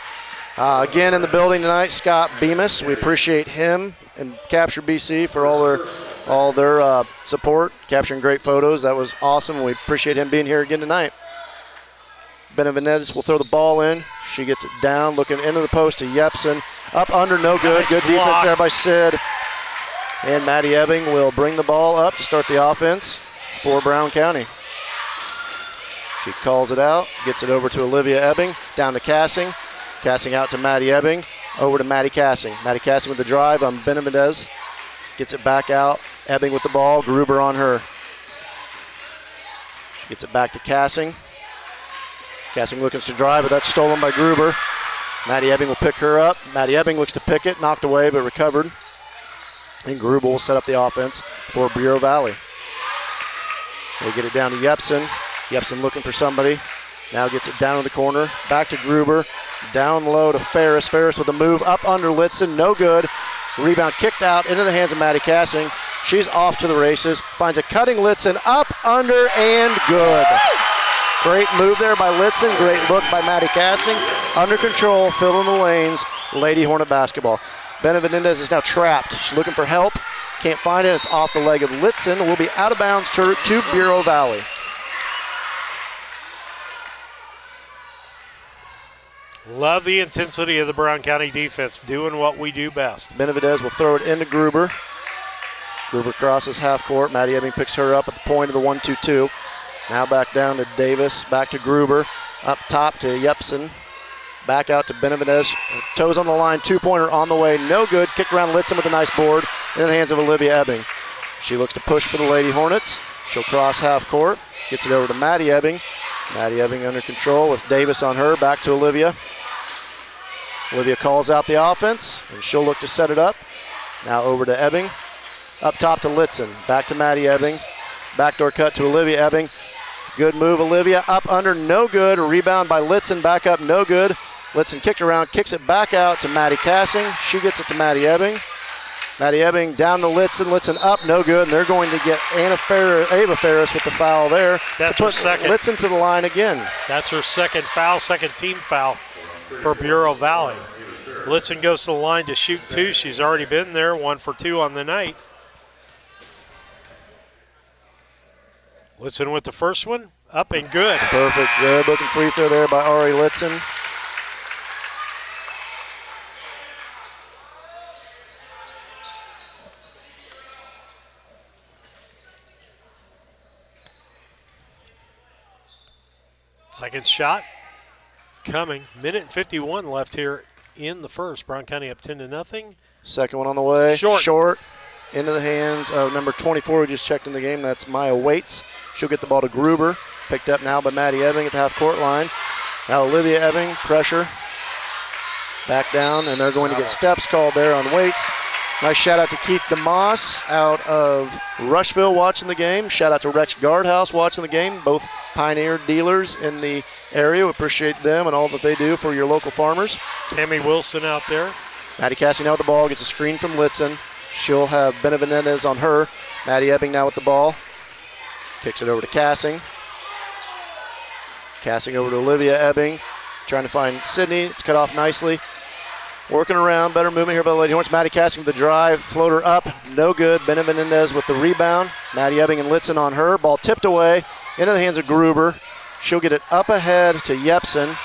Again in the building tonight, Scott Bemis. We appreciate him and Capture BC for all their support, capturing great photos. That was awesome. We appreciate him being here again tonight. Benavidez will throw the ball in. She gets it down, looking into the post to Yepson. Up under, no good. Nice good block. Defense there by Sid. And Maddie Ebbing will bring the ball up to start the offense for Brown County. She calls it out, gets it over to Olivia Ebbing, down to Cassing. Cassing out to Maddie Ebbing, over to Maddie Cassing. Maddie Cassing with the drive on Benavidez. Gets it back out. Ebbing with the ball, Gruber on her. She gets it back to Cassing. Cassing looking to drive, but that's stolen by Gruber. Maddie Ebbing will pick her up. Maddie Ebbing looks to pick it, knocked away but recovered. And Gruber will set up the offense for Bureau Valley. They get it down to Yepson. Yepson looking for somebody. Now gets it down in the corner. Back to Gruber. Down low to Ferris. Ferris with a move up under Litzen. No good. Rebound kicked out into the hands of Maddie Cassing. She's off to the races. Finds a cutting Litzen up, under, and good. Great move there by Litzen. Great look by Maddie Cassing. Under control, filling the lanes. Lady Hornet basketball. Benavidez is now trapped. She's looking for help. Can't find it. It's off the leg of Litzen. Will be out of bounds to Bureau Valley. Love the intensity of the Brown County defense, doing what we do best. Benavidez will throw it into Gruber. Gruber crosses half court. Maddie Ebbing picks her up at the point of the 1-2-2. Now back down to Davis, back to Gruber. Up top to Yepson. Back out to Benavidez. Toes on the line, two-pointer on the way. No good. Kick around Litzen with a nice board in the hands of Olivia Ebbing. She looks to push for the Lady Hornets. She'll cross half court. Gets it over to Maddie Ebbing. Maddie Ebbing under control with Davis on her. Back to Olivia. Olivia calls out the offense, and she'll look to set it up. Now over to Ebbing. Up top to Litzen. Back to Maddie Ebbing. Backdoor cut to Olivia Ebbing. Good move, Olivia. Up under, no good. Rebound by Litzen. Back up, no good. Litzen kicked around, kicks it back out to Maddie Cassing. She gets it to Maddie Ebbing. Maddie Ebbing down to Litzen. Litzen up, no good. And they're going to get Ava Ferris with the foul there. That's her second. Litzen to the line again. That's her second foul, second team foul for Bureau Valley. Litzen goes to the line to shoot two. She's already been there, 1 for 2 on the night. Litzen with the first one, up and good. Perfect, good looking free throw there by Ari Litzen. Second shot coming. Minute and 51 left here in the first. Brown County up 10-0. Second one on the way. Short. Into the hands of number 24 who just checked in the game. That's Maya Waits. She'll get the ball to Gruber. Picked up now by Maddie Ebbing at the half-court line. Now Olivia Ebbing, pressure. Back down, and they're going to get steps called there on Waits. Nice shout out to Keith DeMoss out of Rushville watching the game. Shout out to Rex Guardhouse watching the game. Both Pioneer dealers in the area. We appreciate them and all that they do for your local farmers. Tammy Wilson out there. Maddie Cassie now with the ball. Gets a screen from Litzen. She'll have Benavidez on her. Maddie Ebbing now with the ball. Kicks it over to Cassing. Cassing over to Olivia Ebbing. Trying to find Sydney. It's cut off nicely. Working around. Better movement here by the Lady Hornets. Maddie Cassing with the drive. Floater up. No good. Benavidez with the rebound. Maddie Ebbing and Litzen on her. Ball tipped away into the hands of Gruber. She'll get it up ahead to Yepsen.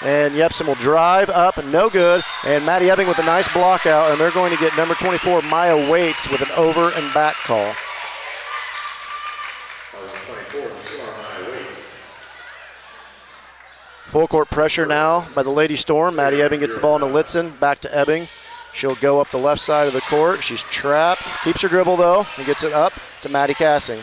And Yepsen will drive up, no good. And Maddie Ebbing with a nice block out, and they're going to get number 24, Maya Waits, with an over and back call. Full court pressure now by the Lady Storm. Maddie Ebbing gets the ball into Litzen, back to Ebbing. She'll go up the left side of the court. She's trapped, keeps her dribble though, and gets it up to Maddie Cassing.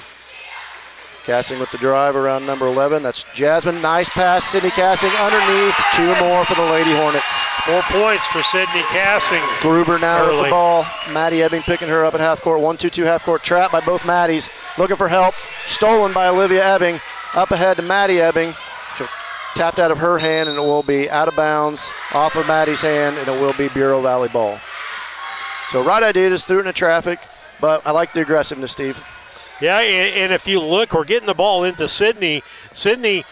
Cassing with the drive around number 11. That's Jasmine. Nice pass. Sydney Cassing underneath. 2 more for the Lady Hornets. 4 points for Sydney Cassing. Gruber now early. with the ball. Maddie Ebbing picking her up at half court. 1-2-2 half court trap by both Maddies. Looking for help. Stolen by Olivia Ebbing. Up ahead to Maddie Ebbing. She'll tapped out of her hand, and it will be out of bounds off of Maddie's hand, and it will be Bureau Valley ball. So right idea, just threw it into traffic, but I like the aggressiveness, Steve. Yeah, and if you look, we're getting the ball into Sydney. Sydney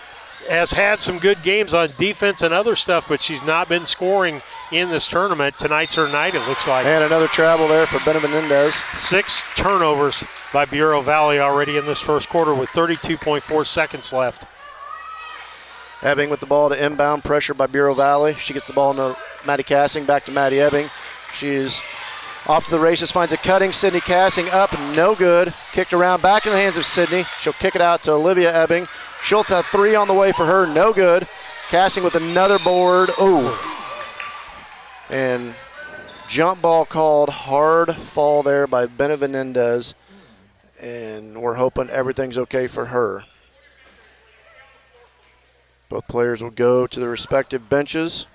has had some good games on defense and other stuff, but she's not been scoring in this tournament. Tonight's her night, it looks like. And another travel there for Benavidez. 6 turnovers by Bureau Valley already in this first quarter with 32.4 seconds left. Ebbing with the ball to inbound, pressure by Bureau Valley. She gets the ball into Maddie Cassing, back to Maddie Ebbing. She's off to the races, finds a cutting. Sydney Cassing up, no good. Kicked around, back in the hands of Sydney. She'll kick it out to Olivia Ebbing. She'll have 3 on the way for her, no good. Cassing with another board. Ooh. And jump ball called, hard fall there by Benavidez. And we're hoping everything's okay for her. Both players will go to their respective benches.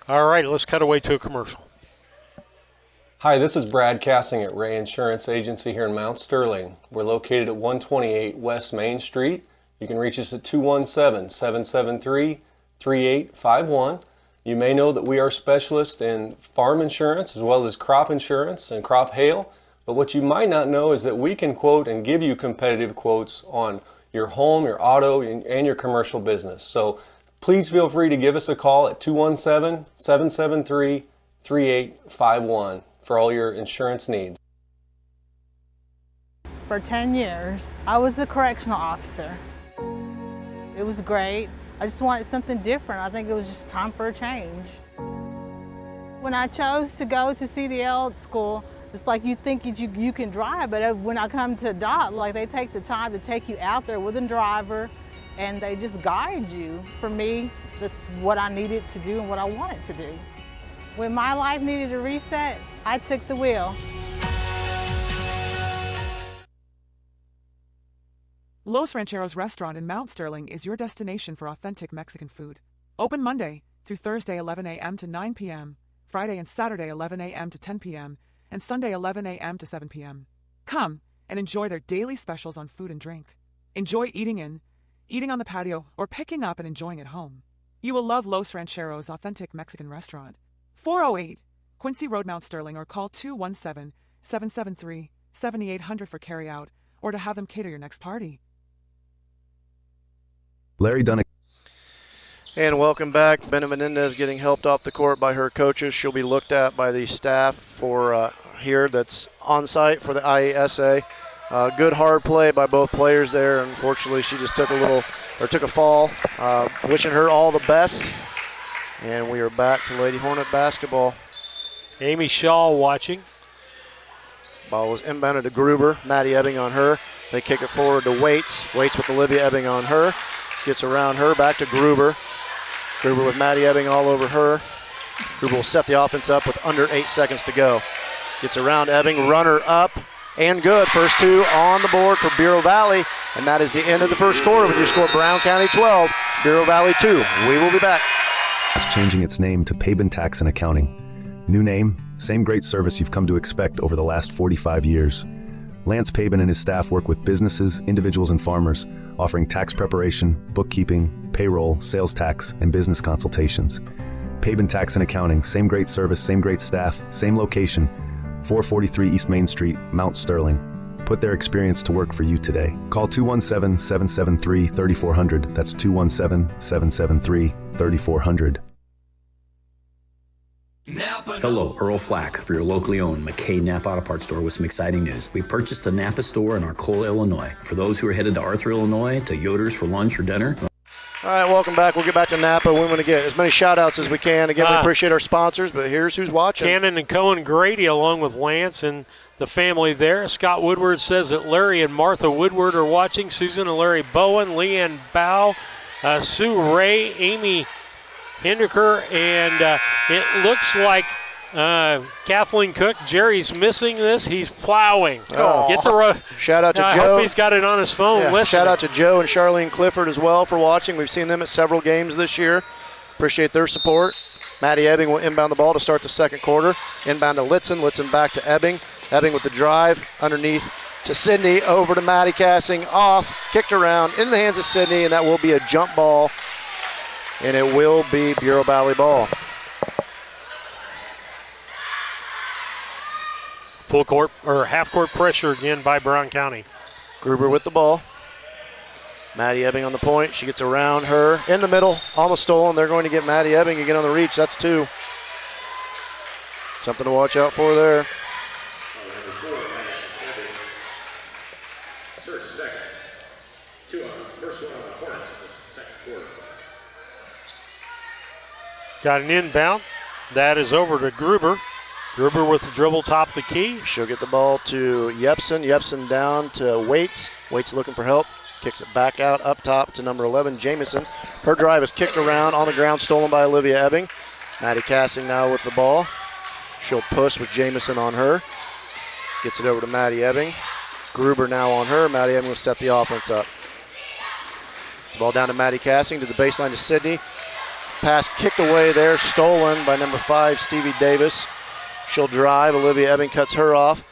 All right, let's cut away to a commercial. Hi, this is Brad Cassing at Ray Insurance Agency here in Mount Sterling. We're located at 128 West Main Street. You can reach us at 217-773-3851. You may know that we are specialists in farm insurance as well as crop insurance and crop hail. But what you might not know is that we can quote and give you competitive quotes on your home, your auto, and your commercial business. So please feel free to give us a call at 217-773-3851 for all your insurance needs. For 10 years, I was a correctional officer. It was great. I just wanted something different. I think it was just time for a change. When I chose to go to CDL school, it's like you think you can drive, but when I come to DOT, like they take the time to take you out there with a driver and they just guide you. For me, that's what I needed to do and what I wanted to do. When my life needed a reset, I took the wheel. Los Rancheros Restaurant in Mount Sterling is your destination for authentic Mexican food. Open Monday through Thursday 11 a.m. to 9 p.m., Friday and Saturday 11 a.m. to 10 p.m., and Sunday 11 a.m. to 7 p.m. Come and enjoy their daily specials on food and drink. Enjoy eating in, eating on the patio, or picking up and enjoying at home. You will love Los Rancheros Authentic Mexican Restaurant. 408 Quincy Road, Mount Sterling, or call 217-773-7800 for carry-out or to have them cater your next party. Larry Dunnick. And welcome back. Benavidez getting helped off the court by her coaches. She'll be looked at by the staff for here that's on site for the IASA. Good hard play by both players there. Unfortunately, she just took a fall. Wishing her all the best. And we are back to Lady Hornet basketball. Amy Shaw watching. Ball was inbounded to Gruber. Maddie Ebbing on her. They kick it forward to Waits. Waits with Olivia Ebbing on her. Gets around her, back to Gruber. Gruber with Maddie Ebbing all over her. Gruber will set the offense up with under 8 seconds to go. Gets around Ebbing, runner up, and good. First 2 on the board for Bureau Valley, and that is the end of the first quarter with your score Brown County 12, Bureau Valley 2. We will be back. It's changing its name to Pabin Tax and Accounting. New name, same great service you've come to expect over the last 45 years. Lance Pabin and his staff work with businesses, individuals, and farmers, offering tax preparation, bookkeeping, payroll, sales tax, and business consultations. Pabin Tax and Accounting, same great service, same great staff, same location, 443 East Main Street, Mount Sterling. Put their experience to work for you today. Call 217-773-3400. That's 217-773-3400. Hello, Earl Flack for your locally owned McKay Napa Auto Parts store with some exciting news. We purchased a Napa store in Arcola, Illinois. For those who are headed to Arthur, Illinois, to Yoder's for lunch or dinner. All right, welcome back. We'll get back to Napa. We want to get as many shout-outs as we can. Again, we appreciate our sponsors, but here's who's watching. Cannon and Cohen Grady along with Lance and the family there. Scott Woodward says that Larry and Martha Woodward are watching. Susan and Larry Bowen, Leanne Bow, Sue Ray, Amy Hindeker, and it looks like Kathleen Cook. Jerry's missing this. He's plowing. Get the shout out to Joe. I hope he's got it on his phone. Yeah, shout out to Joe and Charlene Clifford as well for watching. We've seen them at several games this year. Appreciate their support. Maddie Ebbing will inbound the ball to start the second quarter. Inbound to Litzen. Litzen back to Ebbing. Ebbing with the drive underneath to Sydney. Over to Maddie Cassing. Off. Kicked around into the hands of Sydney, and that will be a jump ball. And it will be Bureau Valley ball. Full court or half court pressure again by Brown County. Gruber with the ball. Maddie Ebbing on the point. She gets around her in the middle. Almost stolen. They're going to get Maddie Ebbing again on the reach. That's 2. Something to watch out for there. Got an inbound. That is over to Gruber. Gruber with the dribble top of the key. She'll get the ball to Yepsen. Yepsen down to Waits. Waits looking for help. Kicks it back out up top to number 11, Jamison. Her drive is kicked around on the ground, stolen by Olivia Ebbing. Maddie Cassing now with the ball. She'll push with Jamison on her. Gets it over to Maddie Ebbing. Gruber now on her. Maddie Ebbing will set the offense up. It's the ball down to Maddie Cassing to the baseline to Sydney. Pass kicked away there, stolen by number 5, Stevie Davis. She'll drive. Olivia Ebbing cuts her off.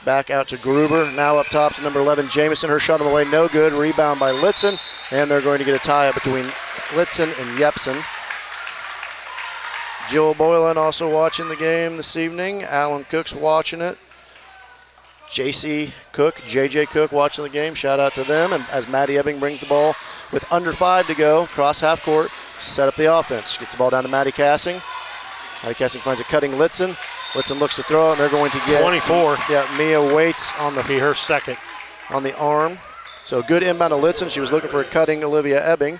Back out to Gruber. Now up top to number 11, Jamison. Her shot on the way, no good. Rebound by Litzen. And they're going to get a tie-up between Litzen and Yepsen. Jill Boylan also watching the game this evening. Alan Cook's watching it. JC Cook, JJ Cook watching the game. Shout out to them. And as Maddie Ebbing brings the ball with under 5 to go, cross half court, set up the offense. Gets the ball down to Maddie Cassing. Maddie Cassing finds a cutting Litzen. Litzen looks to throw it, and they're going to get 24. Yeah, Mia Waits on the be her second on the arm. So good inbound to Litzen. She was looking for a cutting Olivia Ebbing.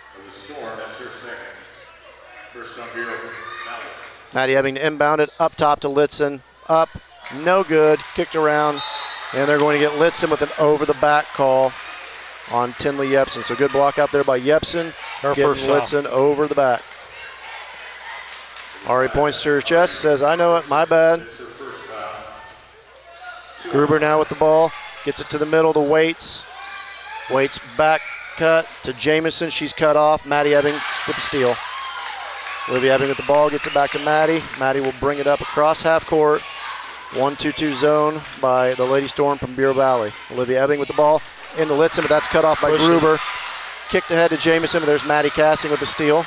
Maddie Ebbing inbounded up top to Litzen. Up, no good. Kicked around, and they're going to get Litzen with an over-the-back call on Tinley Yepsen. So good block out there by Yepsen. Her getting first Litzen over the back. Ari points to her chest, says, I know it, my bad. Gruber now with the ball, gets it to the middle to Waits. Waits back cut to Jamison, she's cut off. Maddie Ebbing with the steal. Olivia Ebbing with the ball, gets it back to Maddie. Maddie will bring it up across half court. 1-2-2 zone by the Lady Storm from Bureau Valley. Olivia Ebbing with the ball into Litzen, but that's cut off by Gruber. Kicked ahead to Jamison, but there's Maddie Cassing with the steal.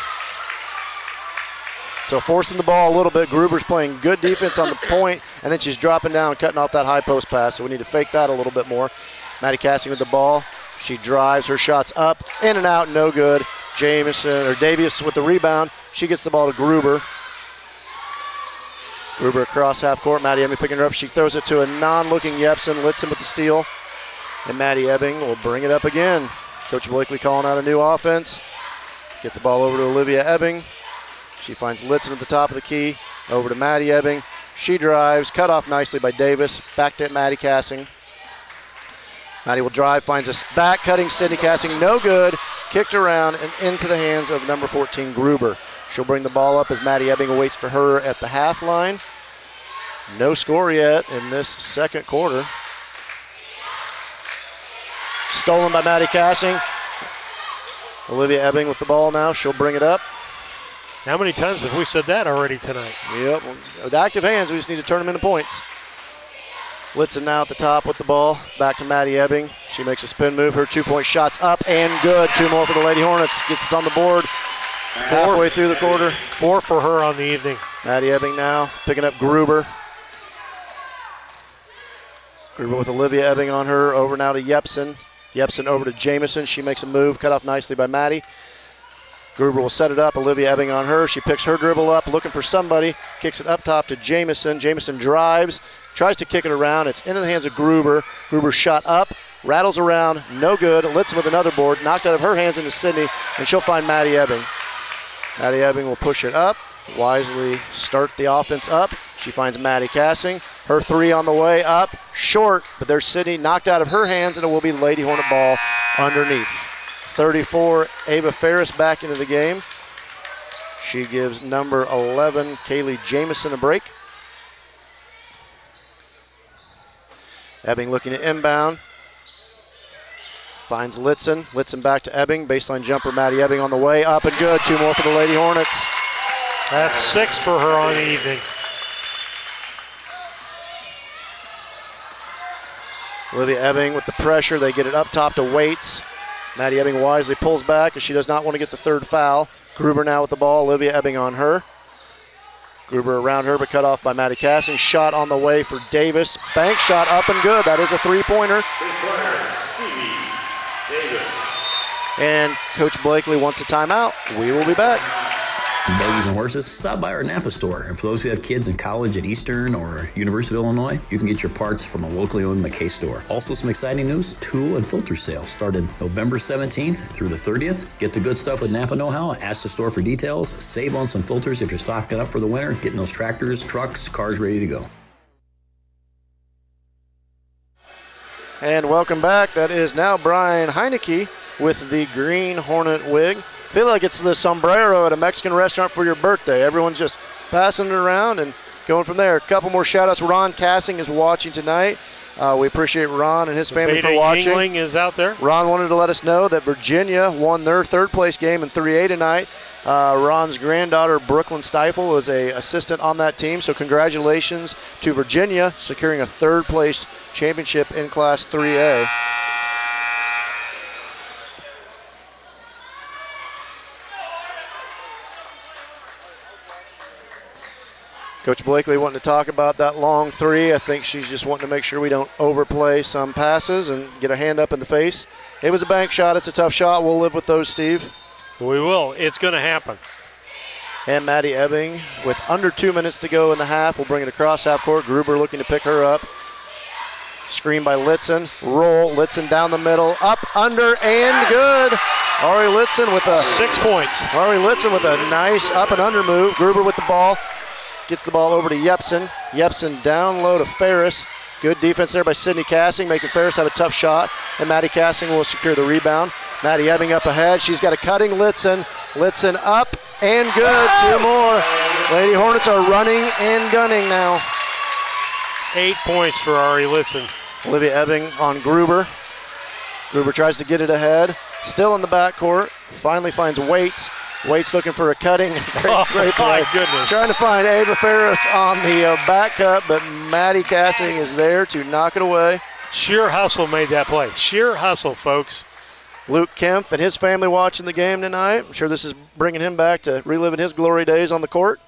So forcing the ball a little bit. Gruber's playing good defense on the point, and then she's dropping down, cutting off that high post pass. So we need to fake that a little bit more. Maddie Cassing with the ball. She drives, her shots up, in and out, no good. Davies with the rebound. She gets the ball to Gruber. Gruber across half court. Maddie Ebbing picking her up. She throws it to a non-looking Yepsen. Litzen with the steal. And Maddie Ebbing will bring it up again. Coach Blakely calling out a new offense. Get the ball over to Olivia Ebbing. She finds Litzen at the top of the key. Over to Maddie Ebbing. She drives, cut off nicely by Davis. Back to Maddie Cassing. Maddie will drive, finds a back cutting Sydney Cassing. No good. Kicked around and into the hands of number 14, Gruber. She'll bring the ball up as Maddie Ebbing waits for her at the half line. No score yet in this second quarter. Stolen by Maddie Cassing. Olivia Ebbing with the ball now. She'll bring it up. How many times have we said that already tonight? Yep, with active hands, we just need to turn them into points. Litzen now at the top with the ball. Back to Maddie Ebbing. She makes a spin move. Her 2-point shot's up and good. 2 more for the Lady Hornets. Gets us on the board halfway through the quarter. 4 for her on the evening. Maddie Ebbing now picking up Gruber. Gruber with Olivia Ebbing on her. Over now to Yepsen. Yepsen over to Jamison. She makes a move. Cut off nicely by Maddie. Gruber will set it up. Olivia Ebbing on her. She picks her dribble up, looking for somebody. Kicks it up top to Jamison. Jamison drives, tries to kick it around. It's into the hands of Gruber. Gruber shot up, rattles around, no good. Litzen with another board, knocked out of her hands into Sydney, and she'll find Maddie Ebbing. Maddie Ebbing will push it up, wisely start the offense up. She finds Maddie Cassing. Her 3 on the way up, short, but there's Sydney knocked out of her hands, and it will be Lady Hornet ball underneath. 34, Ava Ferris back into the game. She gives number 11, Kaylee Jamison, a break. Ebbing looking to inbound. Finds Litzen. Litzen back to Ebbing. Baseline jumper, Maddie Ebbing on the way. Up and good. 2 more for the Lady Hornets. That's 6 for her on the evening. Olivia Ebbing with the pressure. They get it up top to Waits. Maddie Ebbing wisely pulls back as she does not want to get the 3rd foul. Gruber now with the ball. Olivia Ebbing on her. Gruber around her, but cut off by Maddie Cassing. Shot on the way for Davis. Bank shot up and good. That is a 3-pointer. And Coach Blakely wants a timeout. We will be back. Buggies and horses, stop by our Napa store. And for those who have kids in college at Eastern or University of Illinois, you can get your parts from a locally owned McKay store. Also some exciting news, tool and filter sales started November 17th through the 30th. Get the good stuff with Napa know-how, ask the store for details, save on some filters if you're stocking up for the winter, getting those tractors, trucks, cars ready to go. And welcome back. That is now Brian Heineke with the Green Hornet wig. Feel like it's the sombrero at a Mexican restaurant for your birthday. Everyone's just passing it around and going from there. A couple more shout-outs. Ron Cassing is watching tonight. We appreciate Ron and his family for watching. Yingling is out there. Ron wanted to let us know that Virginia won their 3rd-place game in 3A tonight. Ron's granddaughter, Brooklyn Stifle, is an assistant on that team. So congratulations to Virginia securing a 3rd-place championship in Class 3A. Coach Blakely wanting to talk about that long 3. I think she's just wanting to make sure we don't overplay some passes and get a hand up in the face. It was a bank shot. It's a tough shot. We'll live with those, Steve. We will. It's going to happen. And Maddie Ebbing with under 2 minutes to go in the half. We'll bring it across half court. Gruber looking to pick her up. Screen by Litzen. Roll. Litzen down the middle. Up, under, and good. Ari Litzen with a 6 points. Ari Litzen with a nice up and under move. Gruber with the ball. Gets the ball over to Yepsen. Yepsen down low to Ferris. Good defense there by Sydney Cassing, making Ferris have a tough shot. And Maddie Cassing will secure the rebound. Maddie Ebbing up ahead. She's got a cutting Litzen. Litzen up and good. 2 more. Lady Hornets are running and gunning now. 8 points for Ari Litzen. Olivia Ebbing on Gruber. Gruber tries to get it ahead. Still in the backcourt. Finally finds Waits. Waits looking for a cutting. Great play. My goodness. Trying to find Ava Ferris on the back cut, but Maddie Cassing is there to knock it away. Sheer hustle made that play. Sheer hustle, folks. Luke Kemp and his family watching the game tonight. I'm sure this is bringing him back to reliving his glory days on the court.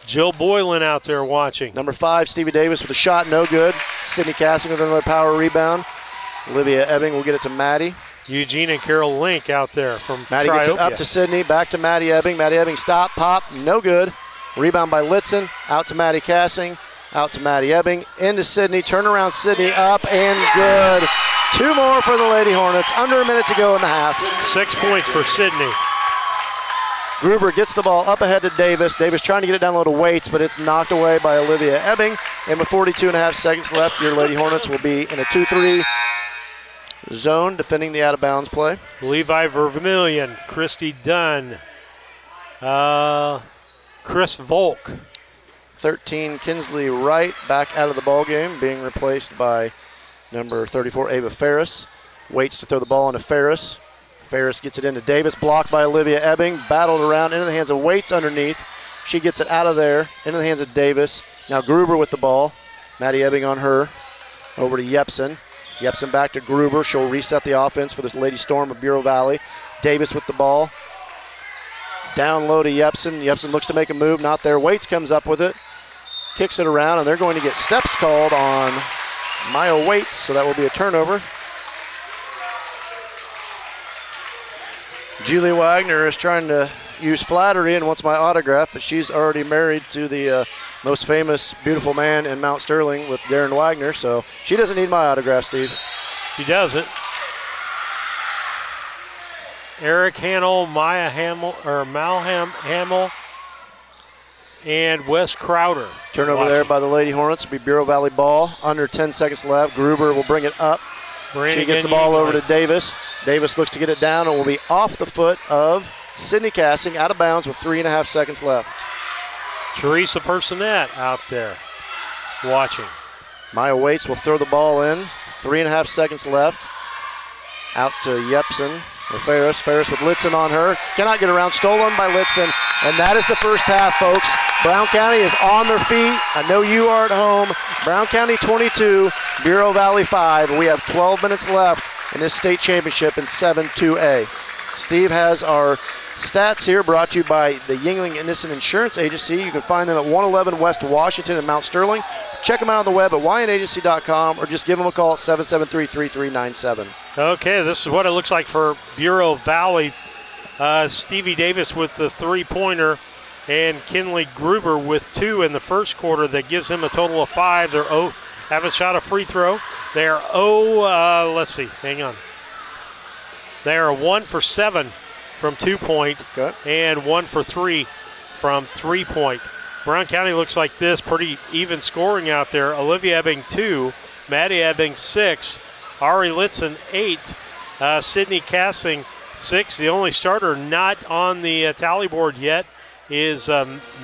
Jill Boylan out there watching. Number 5, Stevie Davis with a shot, no good. Sydney Cassing with another power rebound. Olivia Ebbing will get it to Maddie. Eugene and Carol Link out there from Maddie Triopia. gets it up to Sydney, back to Maddie Ebbing. Maddie Ebbing stop, pop, no good. Rebound by Litzen, out to Maddie Cassing, out to Maddie Ebbing, into Sydney, turnaround Sydney, up and good. 2 more for the Lady Hornets, under a minute to go in the half. 6 points for Sydney. Gruber gets the ball up ahead to Davis. Davis trying to get it down low to Waits, but it's knocked away by Olivia Ebbing. And with 42.5 seconds left, your Lady Hornets will be in a 2-3 zone, defending the out-of-bounds play. Levi Vermillion, Christy Dunn, Chris Volk. 13, Kinsley Wright back out of the ball game, being replaced by number 34, Ava Ferris. Waits to throw the ball into Ferris. Ferris gets it into Davis, blocked by Olivia Ebbing, battled around into the hands of Waits underneath. She gets it out of there, into the hands of Davis. Now Gruber with the ball. Maddie Ebbing on her. Over to Yepsen. Yepsen back to Gruber. She'll reset the offense for the Lady Storm of Bureau Valley. Davis with the ball. Down low to Yepsen. Yepsen looks to make a move, not there. Waits comes up with it. Kicks it around, and they're going to get steps called on Maya Waits, so that will be a turnover. Julia Wagner is trying to use flattery and wants my autograph, but she's already married to the most famous beautiful man in Mount Sterling with Darren Wagner, so she doesn't need my autograph, Steve. She doesn't. Eric Hamill, Maya Hamill, or Malham Hamill, and Wes Crowder. Turnover there by the Lady Hornets. It'll be Bureau Valley ball. Under 10 seconds left. Gruber will bring it up. She gets the ball over to Davis. Davis looks to get it down and will be off the foot of Sydney Cassing, out of bounds with 3.5 seconds left. Teresa Personette out there watching. Maya Waits will throw the ball in. 3.5 seconds left. Out to Yepsen. Ferris. Ferris with Litzen on her. Cannot get around. Stolen by Litzen. And that is the first half, folks. Brown County is on their feet. I know you are at home. Brown County 22, Bureau Valley 5. We have 12 minutes left in this state championship in 7-2A. Steve has our stats here brought to you by the Yingling Innocent Insurance Agency. You can find them at 111 West Washington in Mount Sterling. Check them out on the web at ynagency.com or just give them a call at 773-3397. Okay, this is what it looks like for Bureau Valley. Stevie Davis with the three-pointer and Kinley Gruber with 2 in the first quarter. That gives them a total of 5. They're haven't shot a free throw. They are let's see, hang on. They are 1 for 7 from 2-point and 1 for 3 from 3-point. Brown County looks like this, pretty even scoring out there. Olivia Ebbing 2, Maddie Ebbing 6, Ari Litzen 8, Sydney Cassing 6. The only starter not on the tally board yet is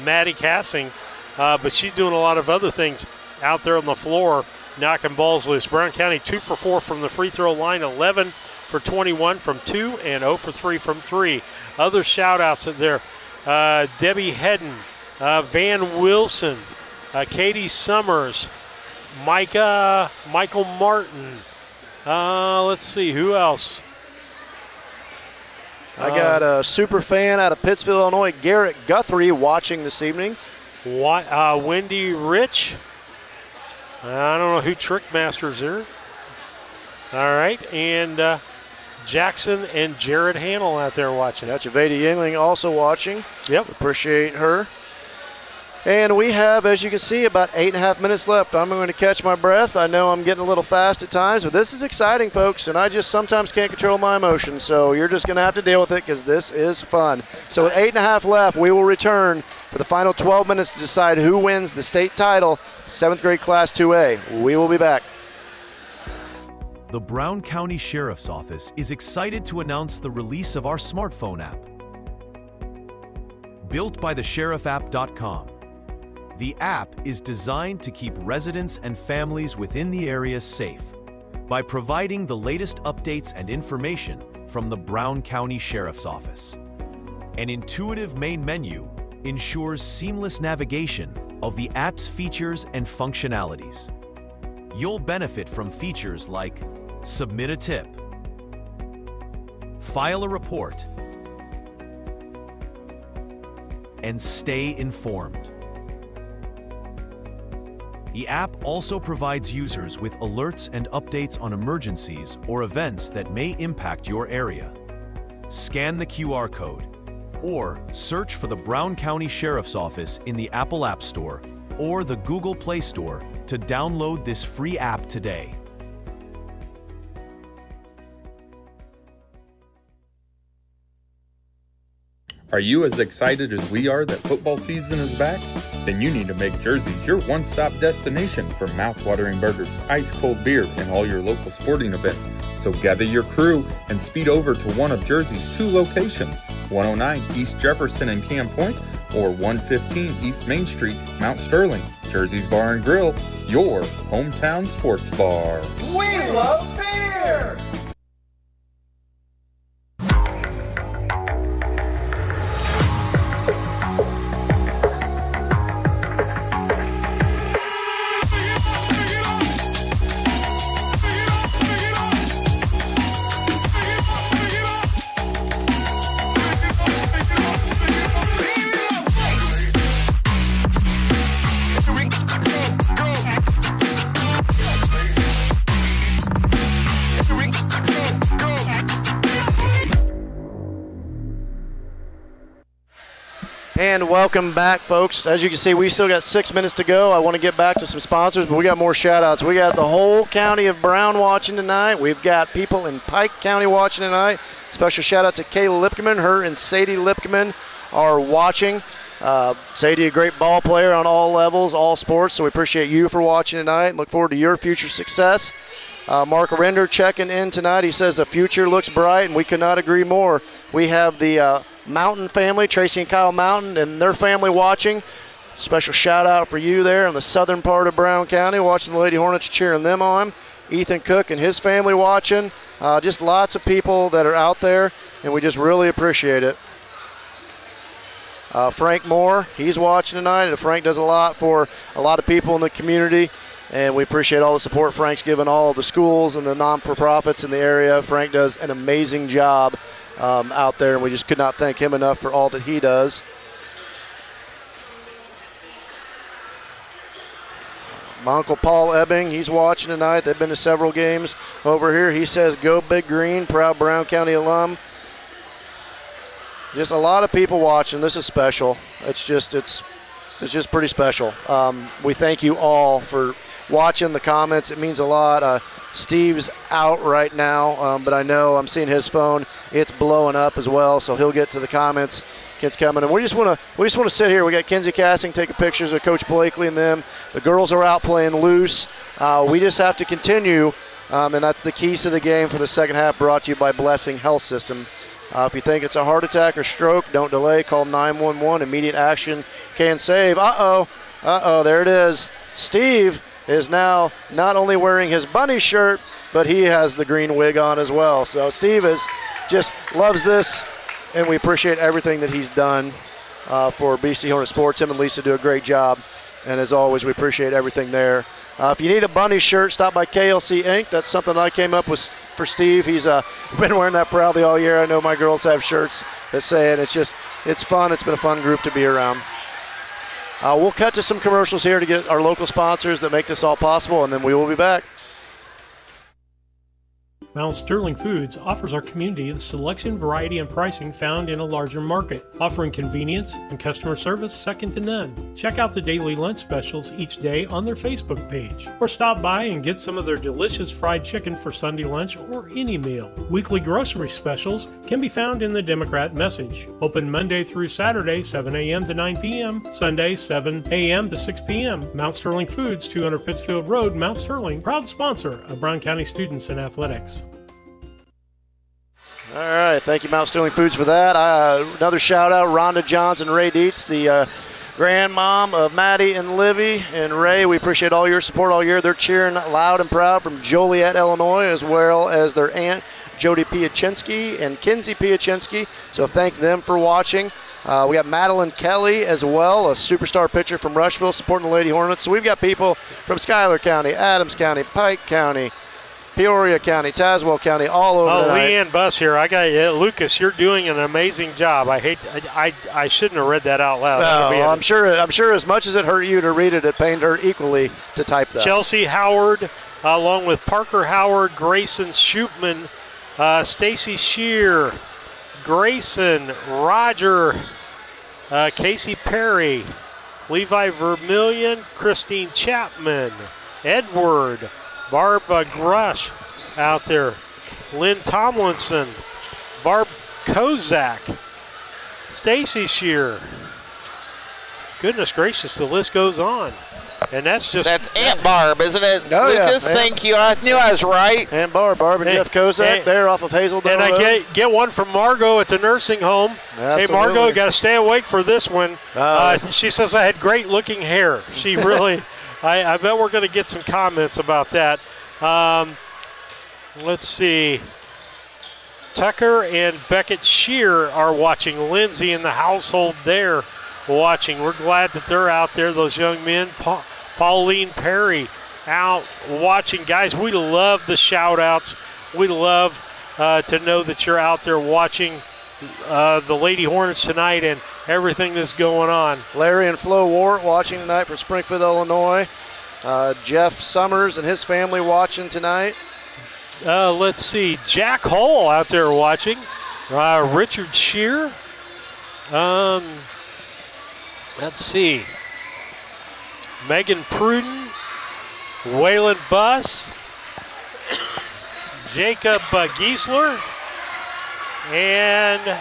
Maddie Cassing, but she's doing a lot of other things out there on the floor, knocking balls loose. Brown County 2 for 4 from the free throw line, 11 for 21 from 2, and 0 for 3 from 3. Other shout-outs there, Debbie Hedden, Van Wilson, Katie Summers, Michael Martin. Let's see, who else? I got a super fan out of Pittsfield, Illinois, Garrett Guthrie, watching this evening. Wendy Rich. I don't know who Trickmaster's there. All right, and Jackson and Jared Hannell out there watching. Got Javeda Yingling also watching. Yep. Appreciate her. And we have, as you can see, about 8.5 minutes left. I'm going to catch my breath. I know I'm getting a little fast at times, but this is exciting, folks, and I just sometimes can't control my emotions, so you're just going to have to deal with it because this is fun. So with 8.5 left, we will return for the final 12 minutes to decide who wins the state title, 7th grade Class 2A. We will be back. The Brown County Sheriff's Office is excited to announce the release of our smartphone app. Built by thesherifapp.com. The app is designed to keep residents and families within the area safe by providing the latest updates and information from the Brown County Sheriff's Office. An intuitive main menu ensures seamless navigation of the app's features and functionalities. You'll benefit from features like submit a tip, file a report, and stay informed. The app also provides users with alerts and updates on emergencies or events that may impact your area. Scan the QR code or search for the Brown County Sheriff's Office in the Apple App Store or the Google Play Store to download this free app today. Are you as excited as we are that football season is back? Then you need to make Jersey's your one-stop destination for mouth-watering burgers, ice-cold beer, and all your local sporting events. So gather your crew and speed over to one of Jersey's 2 locations, 109 East Jefferson and Camp Point, or 115 East Main Street, Mount Sterling. Jersey's Bar and Grill, your hometown sports bar. We love beer! And welcome back, folks. As you can see, we still got 6 minutes to go. I want to get back to some sponsors, but we got more shout-outs. We got the whole county of Brown watching tonight. We've got people in Pike County watching tonight. Special shout-out to Kayla Lipkeman. Her and Sadie Lipkeman are watching. Sadie, a great ball player on all levels, all sports, so we appreciate you for watching tonight and look forward to your future success. Mark Render checking in tonight. He says the future looks bright, and we could not agree more. We have the Mountain family, Tracy and Kyle Mountain, and their family watching. Special shout out for you there in the southern part of Brown County, watching the Lady Hornets, cheering them on. Ethan Cook and his family watching. Just lots of people that are out there, and we just really appreciate it. Frank Moore, he's watching tonight, and Frank does a lot for a lot of people in the community, and we appreciate all the support Frank's given all of the schools and the non-for-profits in the area. Frank does an amazing job out there, and we just could not thank him enough for all that he does. My Uncle Paul Ebbing, he's watching tonight. They've been to several games over here. He says, "Go Big Green," proud Brown County alum. Just a lot of people watching. This is special. It's just pretty special. We thank you all for watching the comments. It means a lot. Steve's out right now, but I know I'm seeing his phone. It's blowing up as well, so he'll get to the comments. Kids coming, and we just want to sit here. We got Kenzie Cassing taking pictures of Coach Blakely and them. The girls are out playing loose. We just have to continue, and that's the keys to the game for the second half. Brought to you by Blessing Health System. If you think it's a heart attack or stroke, don't delay. Call 911. Immediate action can save. There it is. Steve is now not only wearing his bunny shirt, but he has the green wig on as well. So Steve just loves this, and we appreciate everything that he's done for BC Hornet Sports. Him and Lisa do a great job, and as always, we appreciate everything there. If you need a bunny shirt, stop by KLC Inc. That's something I came up with for Steve. He's been wearing that proudly all year. I know my girls have shirts that say it. It's fun. It's been a fun group to be around. We'll cut to some commercials here to get our local sponsors that make this all possible, and then we will be back. Mount Sterling Foods offers our community the selection, variety, and pricing found in a larger market, offering convenience and customer service second to none. Check out the daily lunch specials each day on their Facebook page, or stop by and get some of their delicious fried chicken for Sunday lunch or any meal. Weekly grocery specials can be found in the Democrat Message. Open Monday through Saturday, 7 a.m. to 9 p.m., Sunday, 7 a.m. to 6 p.m. Mount Sterling Foods, 200 Pittsfield Road, Mount Sterling, proud sponsor of Brown County Students in Athletics. All right, thank you, Mount Sterling Foods, for that. Another shout-out, Rhonda Johns and Ray Dietz, the grandmom of Maddie and Livy. And Ray, we appreciate all your support all year. They're cheering loud and proud from Joliet, Illinois, as well as their aunt, Jody Piaczynski and Kinsey Piaczynski. So thank them for watching. We got Madeline Kelly as well, a superstar pitcher from Rushville, supporting the Lady Hornets. So we've got people from Schuyler County, Adams County, Pike County, Peoria County, Tazewell County, all over tonight. Leanne Buss here. I got Lucas. You're doing an amazing job. I shouldn't have read that out loud. No, I'm sure as much as it hurt you to read it, it pained her equally to type that. Chelsea Howard, along with Parker Howard, Grayson Shoopman, Stacy Shear, Grayson, Roger, Casey Perry, Levi Vermillion, Christine Chapman, Edward, Barb Grush out there, Lynn Tomlinson, Barb Kozak, Stacy Shear. Goodness gracious, the list goes on. And that's Aunt Barb, isn't it, Lucas? Yeah. Thank you. I knew I was right. Aunt Barb and Jeff Kozak there off of Hazeldale And Road. I get one from Margot at the nursing home. Absolutely. Hey, Margot, you got to stay awake for this one. She says I had great looking hair. She really, I bet we're going to get some comments about that. Let's see. Tucker and Beckett Shear are watching. Lindsay in the household there watching. We're glad that they're out there, those young men. Pauline Perry out watching. Guys, we love the shout-outs. We love to know that you're out there watching the Lady Hornets tonight and everything that's going on. Larry and Flo Wart watching tonight from Springfield, Illinois. Jeff Summers and his family watching tonight. Let's see. Jack Hall out there watching. Richard Shear. Let's see. Megan Pruden, Waylon Buss, Jacob Giesler, and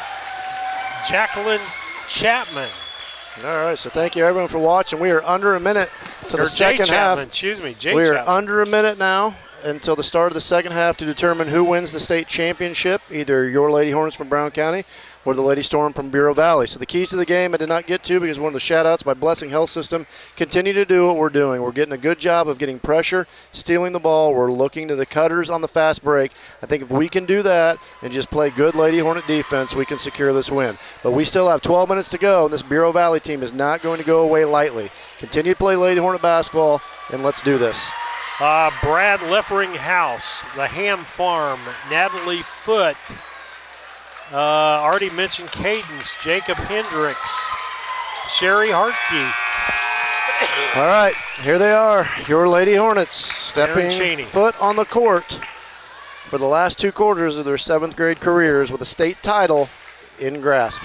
Jacqueline Chapman. All right, so thank you everyone for watching. We are under a minute to the second half. Excuse me, Jay We are Chapman. under a minute now until the start of the second half to determine who wins the state championship, either your Lady Hornets from Brown County or the Lady Storm from Bureau Valley. So the keys to the game I did not get to because one of the shout-outs by Blessing Health System continue to do what we're doing. We're getting a good job of getting pressure, stealing the ball. We're looking to the cutters on the fast break. I think if we can do that and just play good Lady Hornet defense, we can secure this win. But we still have 12 minutes to go, and this Bureau Valley team is not going to go away lightly. Continue to play Lady Hornet basketball, and let's do this. Brad Leffering House, the Ham Farm, Natalie Foote, already mentioned Cadence, Jacob Hendricks, Sherry Hartke. All right, here they are, your Lady Hornets, stepping foot on the court for the last 2 quarters of their 7th grade careers with a state title in grasp.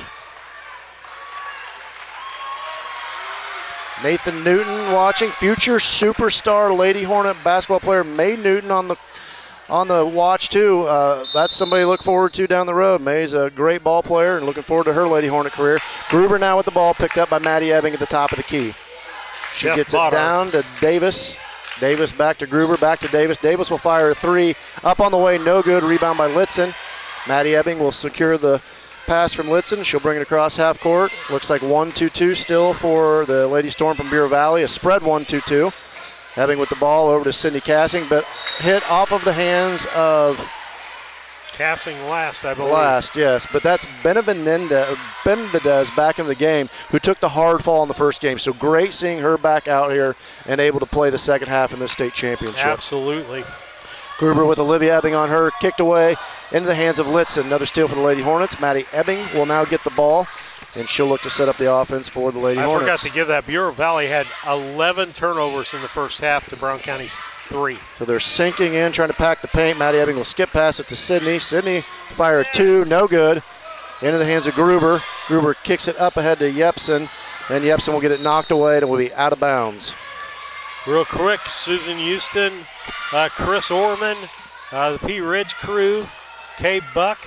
Nathan Newton watching, future superstar Lady Hornet basketball player May Newton on the watch too. That's somebody to look forward to down the road. May's a great ball player and looking forward to her Lady Hornet career. Gruber now with the ball, picked up by Maddie Ebbing at the top of the key. She gets it down to Davis. Davis back to Gruber, back to Davis. Davis will fire a 3. Up on the way, no good. Rebound by Litzen. Maddie Ebbing will secure the pass from Litzen. She'll bring it across half court. Looks like 1-2-2 still for the Lady Storm from Bureau Valley. A spread 1-2-2. Ebbing with the ball over to Cindy Cassing, but hit off of the hands of Cassing last, I believe. Last, yes. But that's Benavidez back in the game, who took the hard fall in the first game. So great seeing her back out here and able to play the second half in this state championship. Absolutely. Gruber with Olivia Ebbing on her, kicked away into the hands of Litzen. Another steal for the Lady Hornets. Maddie Ebbing will now get the ball, and she'll look to set up the offense for the Lady Hornets. I forgot to give that. Bureau Valley had 11 turnovers in the first half to Brown County's 3. So they're sinking in, trying to pack the paint. Maddie Ebbing will skip past it to Sydney. Sydney fire a 2, no good. Into the hands of Gruber. Gruber kicks it up ahead to Yepsen, and Yepsen will get it knocked away, and it will be out of bounds. Real quick, Susan Houston, Chris Orman, the P. Ridge crew, Kay Buck,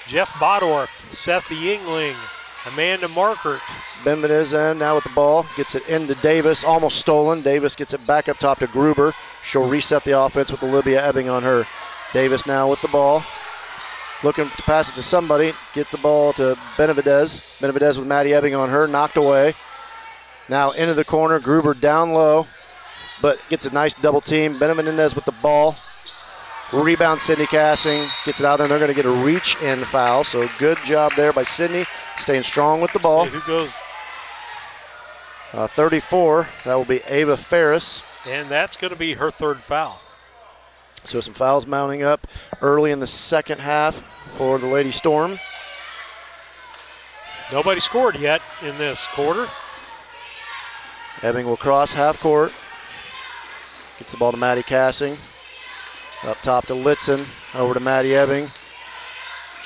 Jeff Bodorf, Seth Yingling, Amanda Markert. Benvenez now with the ball, gets it into Davis, almost stolen. Davis gets it back up top to Gruber. She'll reset the offense with Olivia Ebbing on her. Davis now with the ball, looking to pass it to somebody. Get the ball to Benavidez. Benavidez with Maddie Ebbing on her, knocked away. Now into the corner, Gruber down low, but gets a nice double team. Benavidez with the ball. Rebound, Sydney Cassing gets it out there, and they're going to get a reach-in foul. So good job there by Sydney, staying strong with the ball. Who goes? 34, that will be Ava Ferris. And that's going to be her 3rd foul. So some fouls mounting up early in the second half for the Lady Storm. Nobody scored yet in this quarter. Ebbing will cross half court. Gets the ball to Maddie Cassing. Up top to Litzen. Over to Maddie Ebbing.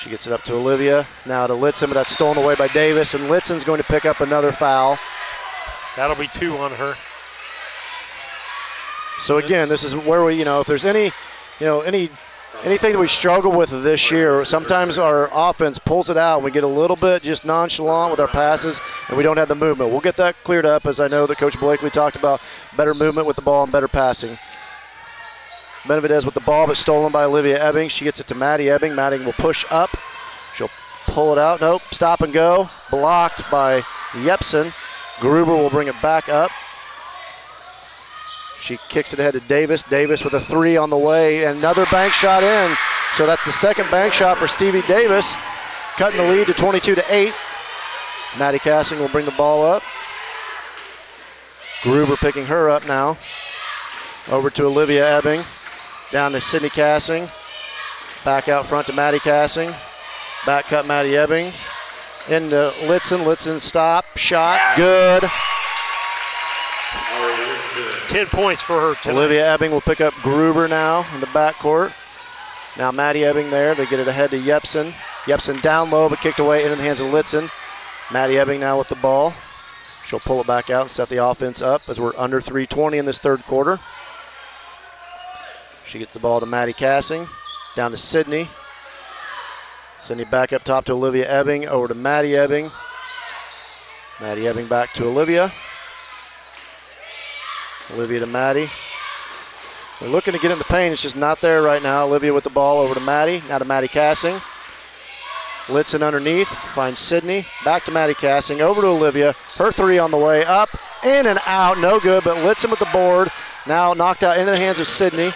She gets it up to Olivia. Now to Litzen, but that's stolen away by Davis. And Litzen's going to pick up another foul. That'll be 2 on her. So again, this is where we, if there's anything that we struggle with this year, sometimes our offense pulls it out and we get a little bit just nonchalant with our passes and we don't have the movement. We'll get that cleared up, as I know that Coach Blakely talked about better movement with the ball and better passing. Benavidez with the ball, but stolen by Olivia Ebbing. She gets it to Maddie Ebbing. Maddie will push up. She'll pull it out. Nope, stop and go. Blocked by Yepsen. Gruber will bring it back up. She kicks it ahead to Davis. Davis with a 3 on the way. Another bank shot in. So that's the second bank shot for Stevie Davis, cutting the lead to 22-8. Maddie Cassing will bring the ball up. Gruber picking her up now. Over to Olivia Ebbing. Down to Sydney Cassing. Back out front to Maddie Cassing. Back cut Maddie Ebbing. Into Litzen. Litzen stop. Shot. Good. 10 points for her tonight. Olivia Ebbing will pick up Gruber now in the backcourt. Now Maddie Ebbing there. They get it ahead to Yepsen. Yepsen down low, but kicked away into the hands of Litzen. Maddie Ebbing now with the ball. She'll pull it back out and set the offense up as we're under 3:20 in this third quarter. She gets the ball to Maddie Cassing. Down to Sydney. Sydney back up top to Olivia Ebbing. Over to Maddie Ebbing. Maddie Ebbing back to Olivia. Olivia to Maddie. They're looking to get in the paint. It's just not there right now. Olivia with the ball over to Maddie. Now to Maddie Cassing. Litzen underneath. Finds Sydney. Back to Maddie Cassing. Over to Olivia. Her three on the way up. In and out. No good, but Litzen with the board. Now knocked out into the hands of Sydney.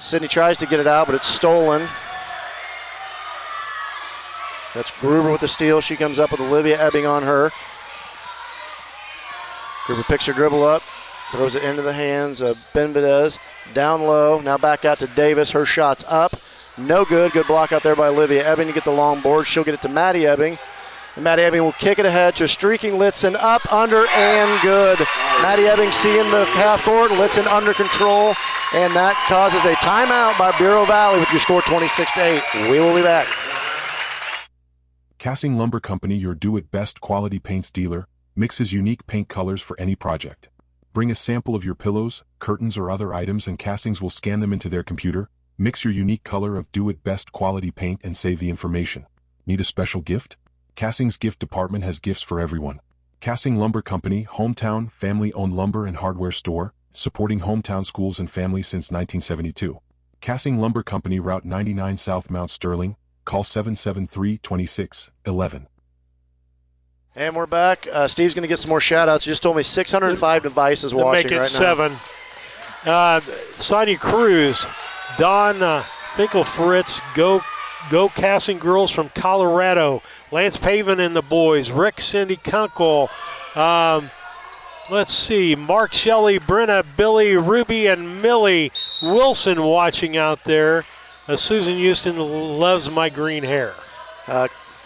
Sydney tries to get it out, but it's stolen. That's Gruber with the steal. She comes up with Olivia Ebbing on her. Gruber picks her dribble up, throws it into the hands of Benvidez. Down low, now back out to Davis. Her shot's up. No good. Good block out there by Olivia Ebbing to get the long board. She'll get it to Maddie Ebbing. And Maddie Ebbing will kick it ahead to a streaking Litzen. Up, under, and good. Maddie Ebbing seeing the half court. Litzen under control. And that causes a timeout by Bureau Valley with your score 26-8. We will be back. Cassing Lumber Company, your do-it-best quality paints dealer, mixes unique paint colors for any project. Bring a sample of your pillows, curtains, or other items and Cassings will scan them into their computer. Mix your unique color of do-it-best quality paint and save the information. Need a special gift? Cassing's gift department has gifts for everyone. Cassing Lumber Company, hometown, family-owned lumber and hardware store, supporting hometown schools and families since 1972. Cassing Lumber Company, Route 99 South Mount Sterling. Call 773-2611. And we're back. Steve's going to get some more shout-outs. He just told me 605 devices watching right now. Make it 7. Sonia Cruz, Don Finkel-Fritz, Go Cassing Girls from Colorado, Lance Paven and the boys, Rick, Cindy Kunkel, let's see, Mark Shelley, Brenna, Billy, Ruby, and Millie Wilson watching out there. Susan Houston loves my green hair.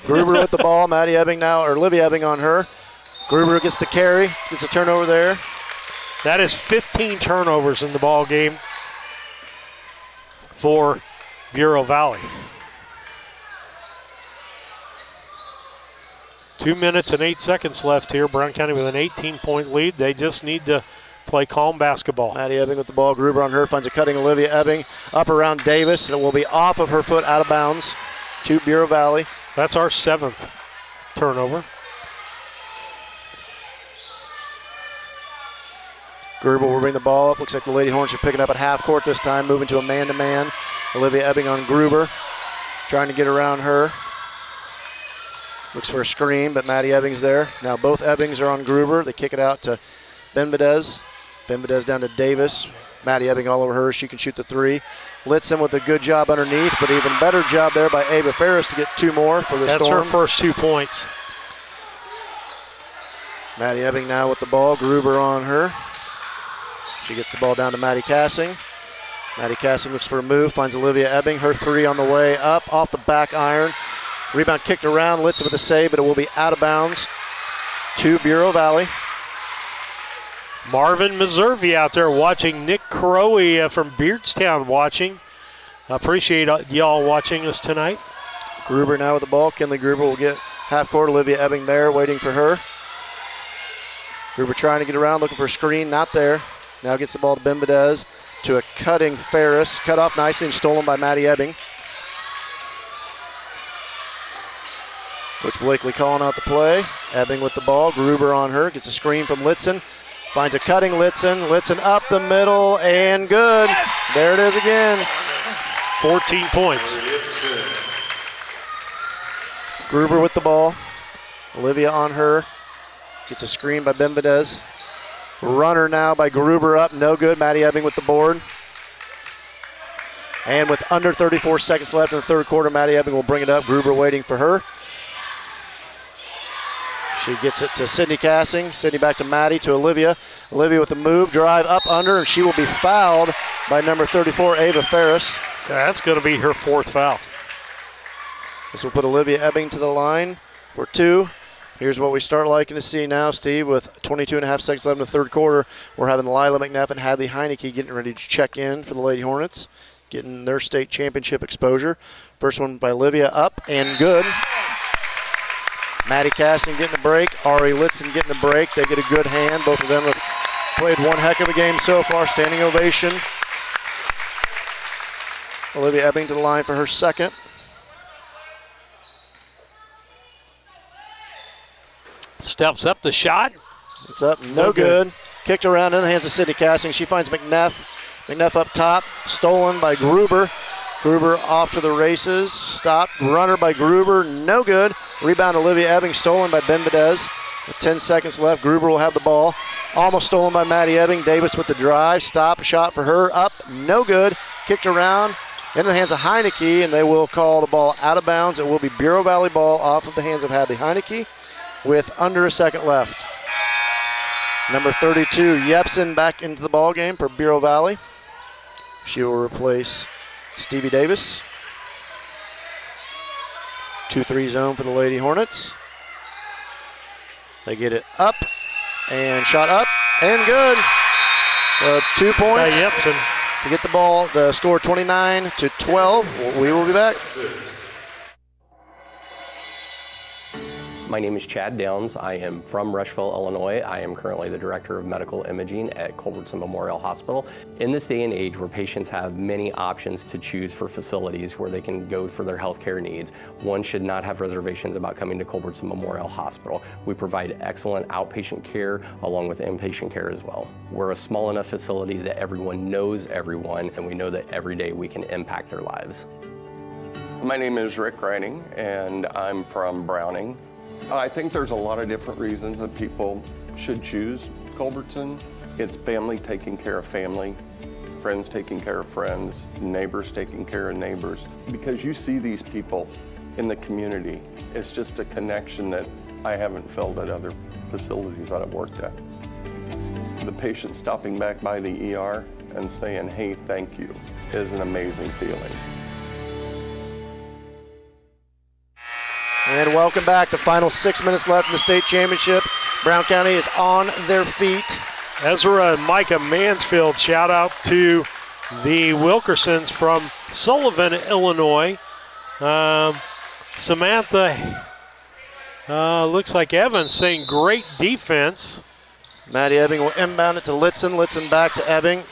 Gruber with the ball. Maddie Ebbing now, or Olivia Ebbing on her. Gruber gets the carry, gets a turnover there. That is 15 turnovers in the ball game for Bureau Valley. 2 minutes and 8 seconds left here. Brown County with an 18-point lead. They just need to play calm basketball. Maddie Ebbing with the ball. Gruber on her, finds a cutting Olivia Ebbing up around Davis, and it will be off of her foot, out of bounds to Bureau Valley. That's our 7th turnover. Gruber will bring the ball up. Looks like the Lady Hornets are picking up at half court this time, moving to a man-to-man. Olivia Ebbing on Gruber, trying to get around her. Looks for a screen, but Maddie Ebbing's there. Now both Ebbings are on Gruber. They kick it out to Benvidez. Benvidez down to Davis. Maddie Ebbing all over her. She can shoot the three. Litzen with a good job underneath, but even better job there by Ava Ferris to get 2 more for the Storm. Storm. That's her first 2 points. Maddie Ebbing now with the ball. Gruber on her. She gets the ball down to Maddie Cassing. Maddie Cassing looks for a move, finds Olivia Ebbing. Her three on the way up, off the back iron. Rebound kicked around. Litzen with a save, but it will be out of bounds to Bureau Valley. Marvin Meservey out there watching. Nick Crowe from Beardstown watching. I appreciate y'all watching us tonight. Gruber now with the ball. Kinley Gruber will get half court. Olivia Ebbing there waiting for her. Gruber trying to get around, looking for a screen. Not there. Now gets the ball to Benvidez, to a cutting Ferris. Cut off nicely and stolen by Maddie Ebbing. Coach Blakely calling out the play. Ebbing with the ball. Gruber on her. Gets a screen from Litzen. Finds a cutting Litzen. Litzen up the middle and good. There it is again. 14 points. Gruber with the ball. Olivia on her. Gets a screen by Benvidez. Runner now by Gruber up. No good. Maddie Ebbing with the board. And with under 34 seconds left in the third quarter, Maddie Ebbing will bring it up. Gruber waiting for her. She gets it to Sydney Cassing. Sydney back to Maddie, to Olivia. Olivia with the move, drive up under, and she will be fouled by number 34, Ava Ferris. Yeah, that's going to be her 4th foul. This will put Olivia Ebbing to the line for 2. Here's what we start liking to see now, Steve, with 22 and a half seconds left in the third quarter. We're having Lila McNeff and Hadley Heineke getting ready to check in for the Lady Hornets, getting their state championship exposure. First one by Olivia up and good. Maddie Casting getting a break. Ari Litzen getting a break. They get a good hand. Both of them have played one heck of a game so far. Standing ovation. Olivia Ebbing to the line for her second. Steps up the shot. It's up, no good. Kicked around in the hands of Sydney Casting. She finds McNeff. McNeff up top, stolen by Gruber. Gruber off to the races. Stopped, runner by Gruber, no good. Rebound Olivia Ebbing, stolen by Ben Bedez. With 10 seconds left, Gruber will have the ball. Almost stolen by Maddie Ebbing. Davis with the drive, stop, shot for her, up, no good. Kicked around into the hands of Heineke, and they will call the ball out of bounds. It will be Bureau Valley ball off of the hands of Hadley Heineke with under a second left. Number 32, Yepsen, back into the ball game for Bureau Valley. She will replace Stevie Davis. 2-3 zone for the Lady Hornets. They get it up and shot up and good. 2 points. Yepsen. To get the ball, the score 29-12. We will be back. My name is Chad Downs. I am from Rushville, Illinois. I am currently the Director of Medical Imaging at Culbertson Memorial Hospital. In this day and age where patients have many options to choose for facilities where they can go for their healthcare needs, one should not have reservations about coming to Culbertson Memorial Hospital. We provide excellent outpatient care along with inpatient care as well. We're a small enough facility that everyone knows everyone, and we know that every day we can impact their lives. My name is Rick Riding, and I'm from Browning. I think there's a lot of different reasons that people should choose Culbertson. It's family taking care of family, friends taking care of friends, neighbors taking care of neighbors. Because you see these people in the community, it's just a connection that I haven't felt at other facilities that I've worked at. The patient stopping back by the ER and saying, hey, thank you, is an amazing feeling. And welcome back. The final 6 minutes left in the state championship. Brown County is on their feet. Ezra and Micah Mansfield, shout out to the Wilkersons from Sullivan, Illinois. Samantha, looks like Evans saying great defense. Maddie Ebbing will inbound it to Litzen. Litzen back to Ebbing.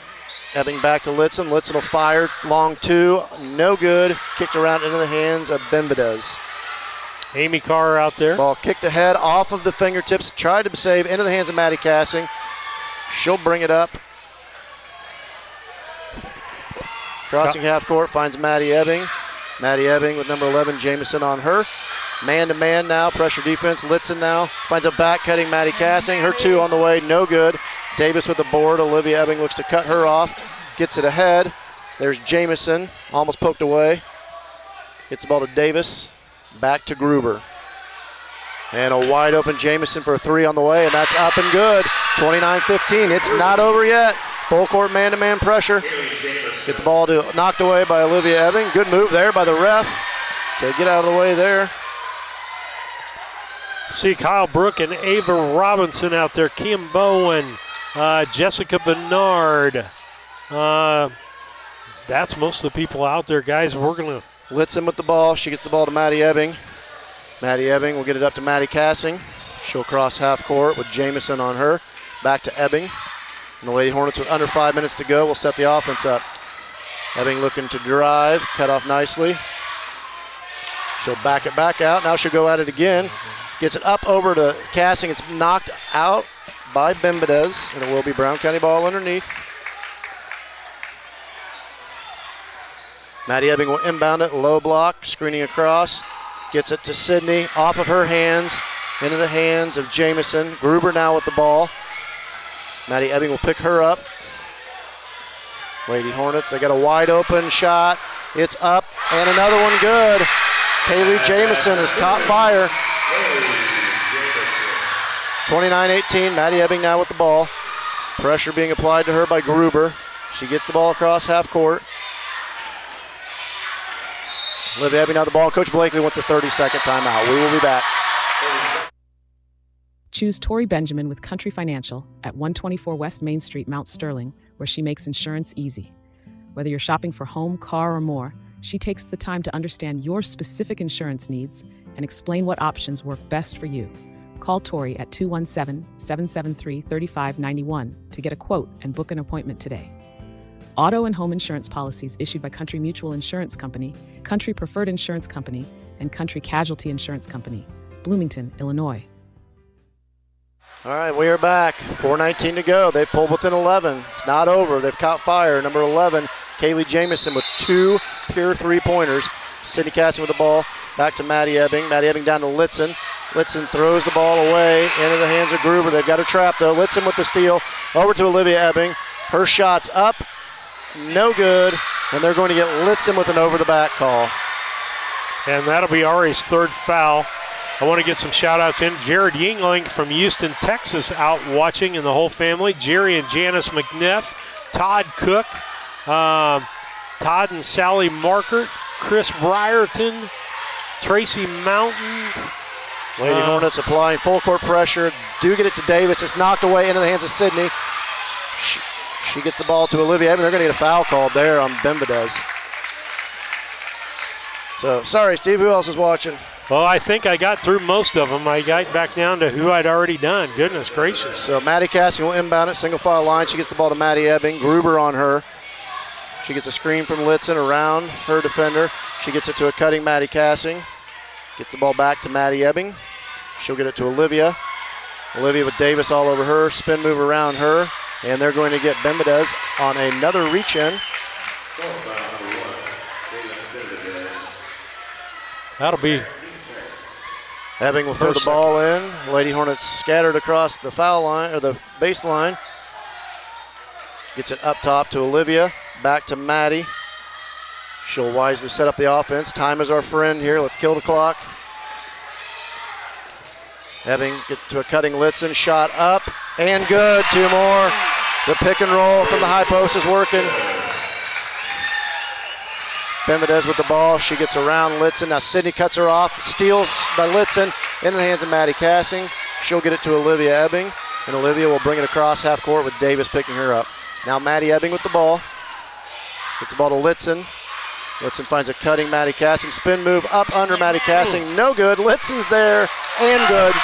Ebbing back to Litzen. Litzen will fire long two. No good. Kicked around into the hands of Ben Bedez. Amy Carr out there. Ball kicked ahead off of the fingertips. Tried to save into the hands of Maddie Casting. She'll bring it up. Crossing half court finds Maddie Ebbing. Maddie Ebbing with number 11, Jamison on her. Man-to-man now, pressure defense. Litzen now finds a back cutting Maddie Casting. Her two on the way, no good. Davis with the board. Olivia Ebbing looks to cut her off. Gets it ahead. There's Jamison, almost poked away. Gets the ball to Davis. Back to Gruber. And a wide open Jamison for a three on the way, and that's up and good. 29-15. It's not over yet. Full court man-to-man pressure. Get the ball knocked away by Olivia Ebbing. Good move there by the ref to get out of the way there. See Kyle Brook and Ava Robinson out there. Kim Bowen, Jessica Bernard. That's most of the people out there, guys. We're going to Litzen with the ball. She gets the ball to Maddie Ebbing. Maddie Ebbing will get it up to Maddie Casting. She'll cross half court with Jamison on her. Back to Ebbing. And the Lady Hornets with under 5 minutes to go will set the offense up. Ebbing looking to drive. Cut off nicely. She'll back it back out. Now she'll go at it again. Gets it up over to Casting. It's knocked out by Bembedez. And it will be Brown County ball underneath. Maddie Ebbing will inbound it, low block, screening across. Gets it to Sydney, off of her hands, into the hands of Jamison. Gruber now with the ball. Maddie Ebbing will pick her up. Lady Hornets, they got a wide open shot. It's up, and another one good. Kaylee Jamison has caught fire. 29-18, Maddie Ebbing now with the ball. Pressure being applied to her by Gruber. She gets the ball across half court. Olivia Ebbing now the ball. Coach Blakely wants a 30-second timeout. We will be back. Choose Tori Benjamin with Country Financial at 124 West Main Street, Mount Sterling, where she makes insurance easy. Whether you're shopping for home, car, or more, she takes the time to understand your specific insurance needs and explain what options work best for you. Call Tori at 217-773-3591 to get a quote and book an appointment today. Auto and home insurance policies issued by Country Mutual Insurance Company, Country Preferred Insurance Company, and Country Casualty Insurance Company, Bloomington, Illinois. All right, we are back. 4:19 to go. They pulled within 11. It's not over. They've caught fire. Number 11, Kaylee Jamison with 2 pure three-pointers. Sydney Casting with the ball. Back to Maddie Ebbing. Maddie Ebbing down to Litzen. Litzen throws the ball away into the hands of Gruber. They've got a trap, though. Litzen with the steal. Over to Olivia Ebbing. Her shot's up. No good. And they're going to get Litzen with an over-the-back call. And that'll be Ari's third foul. I want to get some shout-outs in. Jared Yingling from Houston, Texas, out watching, and the whole family. Jerry and Janice McNeff, Todd Cook, Todd and Sally Markert, Chris Brierton, Tracy Mountain. Lady Hornets applying full court pressure. Do get it to Davis. It's knocked away into the hands of Sydney. She gets the ball to Olivia. They're going to get a foul called there on Benvedez. So, sorry, Steve, who else is watching? Well, I think I got through most of them. I got back down to who I'd already done. Goodness gracious. So Maddie Casting will inbound it, single file line. She gets the ball to Maddie Ebbing. Gruber on her. She gets a screen from Litzen around her defender. She gets it to a cutting Maddie Casting. Gets the ball back to Maddie Ebbing. She'll get it to Olivia. Olivia with Davis all over her. Spin move around her. And they're going to get Benvedez on another reach-in. That'll be... Ebbing will throw the ball in. Lady Hornets scattered across the foul line, or the baseline. Gets it up top to Olivia. Back to Maddie. She'll wisely set up the offense. Time is our friend here. Let's kill the clock. Ebbing get to a cutting Litzen. Shot up and good. 2 more. The pick and roll from the high post is working. Benvedez with the ball. She gets around Litzen. Now Sydney cuts her off. Steals by Litzen into the hands of Maddie Casting. She'll get it to Olivia Ebbing. And Olivia will bring it across half court with Davis picking her up. Now Maddie Ebbing with the ball. Gets the ball to Litzen. Litzen finds a cutting Maddie Casting. Spin move up under Maddie Casting. No good. Litzen's there and good.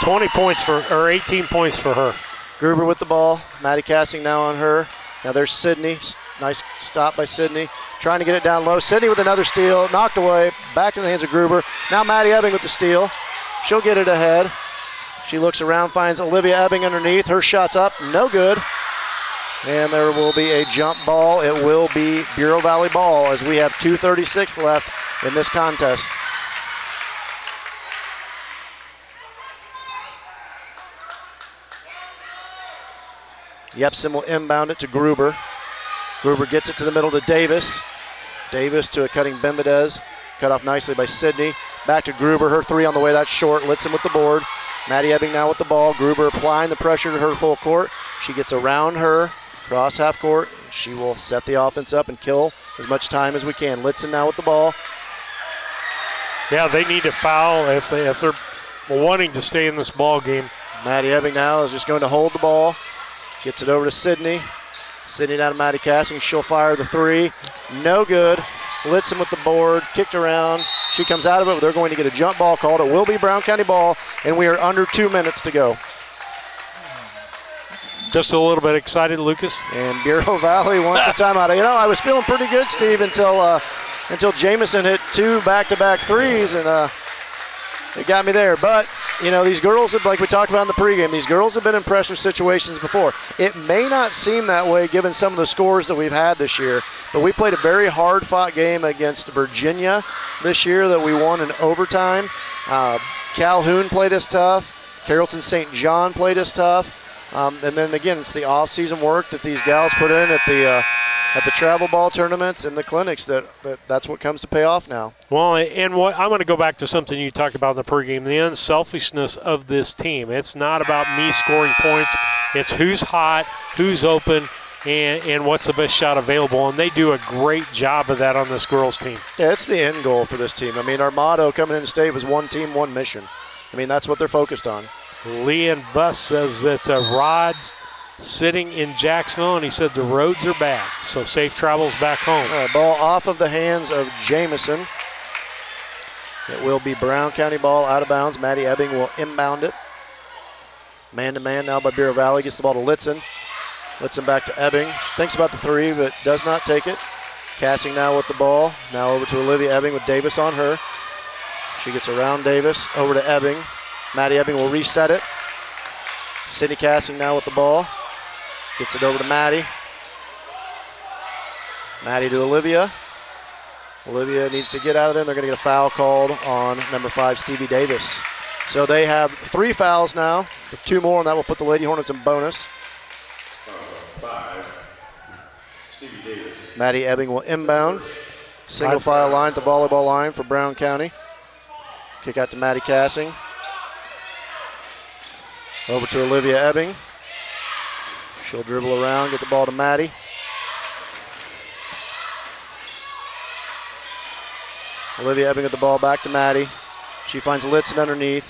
20 points for, or 18 points for her. Gruber with the ball. Maddie Casting now on her. Now there's Sydney. Nice stop by Sydney. Trying to get it down low. Sydney with another steal. Knocked away. Back in the hands of Gruber. Now Maddie Ebbing with the steal. She'll get it ahead. She looks around, finds Olivia Ebbing underneath. Her shot's up. No good. And there will be a jump ball. It will be Bureau Valley ball as we have 2:36 left in this contest. Yepsen will inbound it to Gruber. Gruber gets it to the middle to Davis. Davis to a cutting Benvedez. Cut off nicely by Sydney. Back to Gruber. Her 3 on the way. That's short. Litzen with the board. Maddie Ebbing now with the ball. Gruber applying the pressure to her full court. She gets around her. Cross half court. She will set the offense up and kill as much time as we can. Litzen now with the ball. Yeah, they need to foul if they're wanting to stay in this ball game. Maddie Ebbing now is just going to hold the ball. Gets it over to Sydney. Sydney down to Maddie Casting. She'll fire the 3. No good. Litzen with the board. Kicked around. She comes out of it. They're going to get a jump ball called. It will be Brown County ball, and we are under 2 minutes to go. Just a little bit excited, Lucas. And Bureau Valley wants a timeout. You know, I was feeling pretty good, Steve, until Jamison hit 2 back-to-back threes, and it got me there. But, you know, these girls, have, like we talked about in the pregame, these girls have been in pressure situations before. It may not seem that way given some of the scores that we've had this year, but we played a very hard-fought game against Virginia this year that we won in overtime. Calhoun played us tough. Carrollton St. John played us tough. And then, again, it's the off-season work that these gals put in at the travel ball tournaments and the clinics that's what comes to pay off now. Well, and I'm going to go back to something you talked about in the pregame, the unselfishness of this team. It's not about me scoring points. It's who's hot, who's open, and what's the best shot available. And they do a great job of that on this girls' team. Yeah, it's the end goal for this team. I mean, our motto coming into state was one team, one mission. I mean, that's what they're focused on. Leanne Buss says that Rod sitting in Jacksonville, and he said the roads are bad, so safe travels back home. All right, ball off of the hands of Jamison. It will be Brown County ball out of bounds. Maddie Ebbing will inbound it. Man-to-man now by Bureau Valley. Gets the ball to Litzen. Litzen back to Ebbing. Thinks about the three, but does not take it. Cassing now with the ball. Now over to Olivia Ebbing with Davis on her. She gets around Davis. Over to Ebbing. Maddie Ebbing will reset it. Sydney Cassing now with the ball. Gets it over to Maddie. Maddie to Olivia. Olivia needs to get out of there. They're going to get a foul called on number 5, Stevie Davis. So they have 3 fouls now, 2 more, and that will put the Lady Hornets in bonus. 5, Stevie Davis. Maddie Ebbing will inbound. Single file line at the volleyball line for Brown County. Kick out to Maddie Cassing. Over to Olivia Ebbing. She'll dribble around, get the ball to Maddie. Olivia Ebbing at the ball, back to Maddie. She finds Litzen underneath.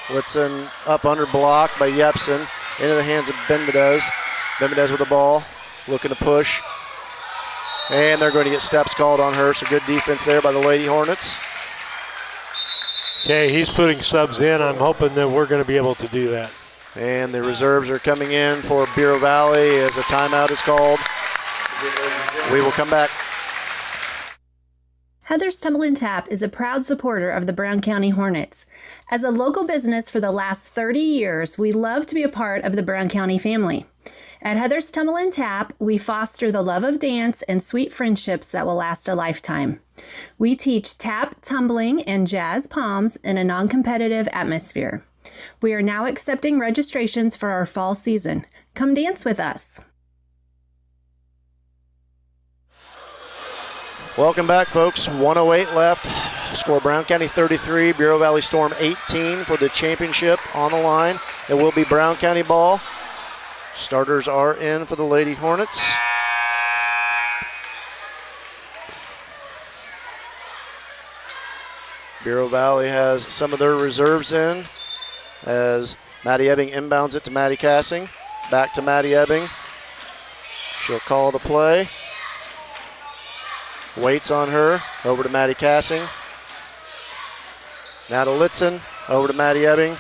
Litzen up under block by Yepsen. Into the hands of Benbedez. Benbedez with the ball, looking to push. And they're going to get steps called on her, so good defense there by the Lady Hornets. Okay, he's putting subs in. I'm hoping that we're going to be able to do that. And the reserves are coming in for Bureau Valley as a timeout is called. We will come back. Heather's Tumble and Tap is a proud supporter of the Brown County Hornets. As a local business for the last 30 years, we love to be a part of the Brown County family. At Heather's Tumble and Tap, we foster the love of dance and sweet friendships that will last a lifetime. We teach tap, tumbling, and jazz palms in a non-competitive atmosphere. We are now accepting registrations for our fall season. Come dance with us. Welcome back, folks. 1:08 left. Score Brown County 33, Bureau Valley Storm 18 for the championship on the line. It will be Brown County ball. Starters are in for the Lady Hornets. Bureau Valley has some of their reserves in as Maddie Ebbing inbounds it to Maddie Cassing. Back to Maddie Ebbing. She'll call the play. Waits on her. Over to Maddie Cassing. Now to Litzen. Over to Maddie Ebbing.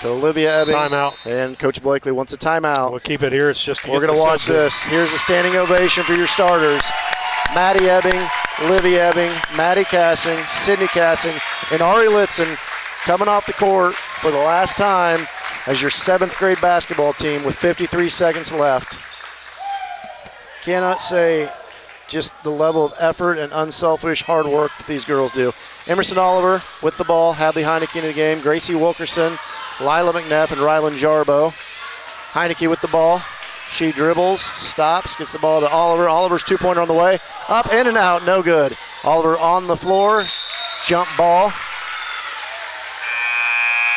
To Olivia Ebbing. Timeout. And Coach Blakely wants a timeout. We'll keep it here. It's just to We're going to watch this. Here's a standing ovation for your starters. Maddie Ebbing, Olivia Ebbing, Maddie Cassing, Sydney Cassing, and Ari Litzen coming off the court for the last time as your 7th grade basketball team with 53 seconds left. Cannot say just the level of effort and unselfish hard work that these girls do. Emerson Oliver with the ball, Hadley Heineke in the game, Gracie Wilkerson, Lila McNeff, and Rylan Jarbo. Heineke with the ball. She dribbles, stops, gets the ball to Oliver. Oliver's 2-pointer on the way. Up, in, and out, no good. Oliver on the floor, jump ball.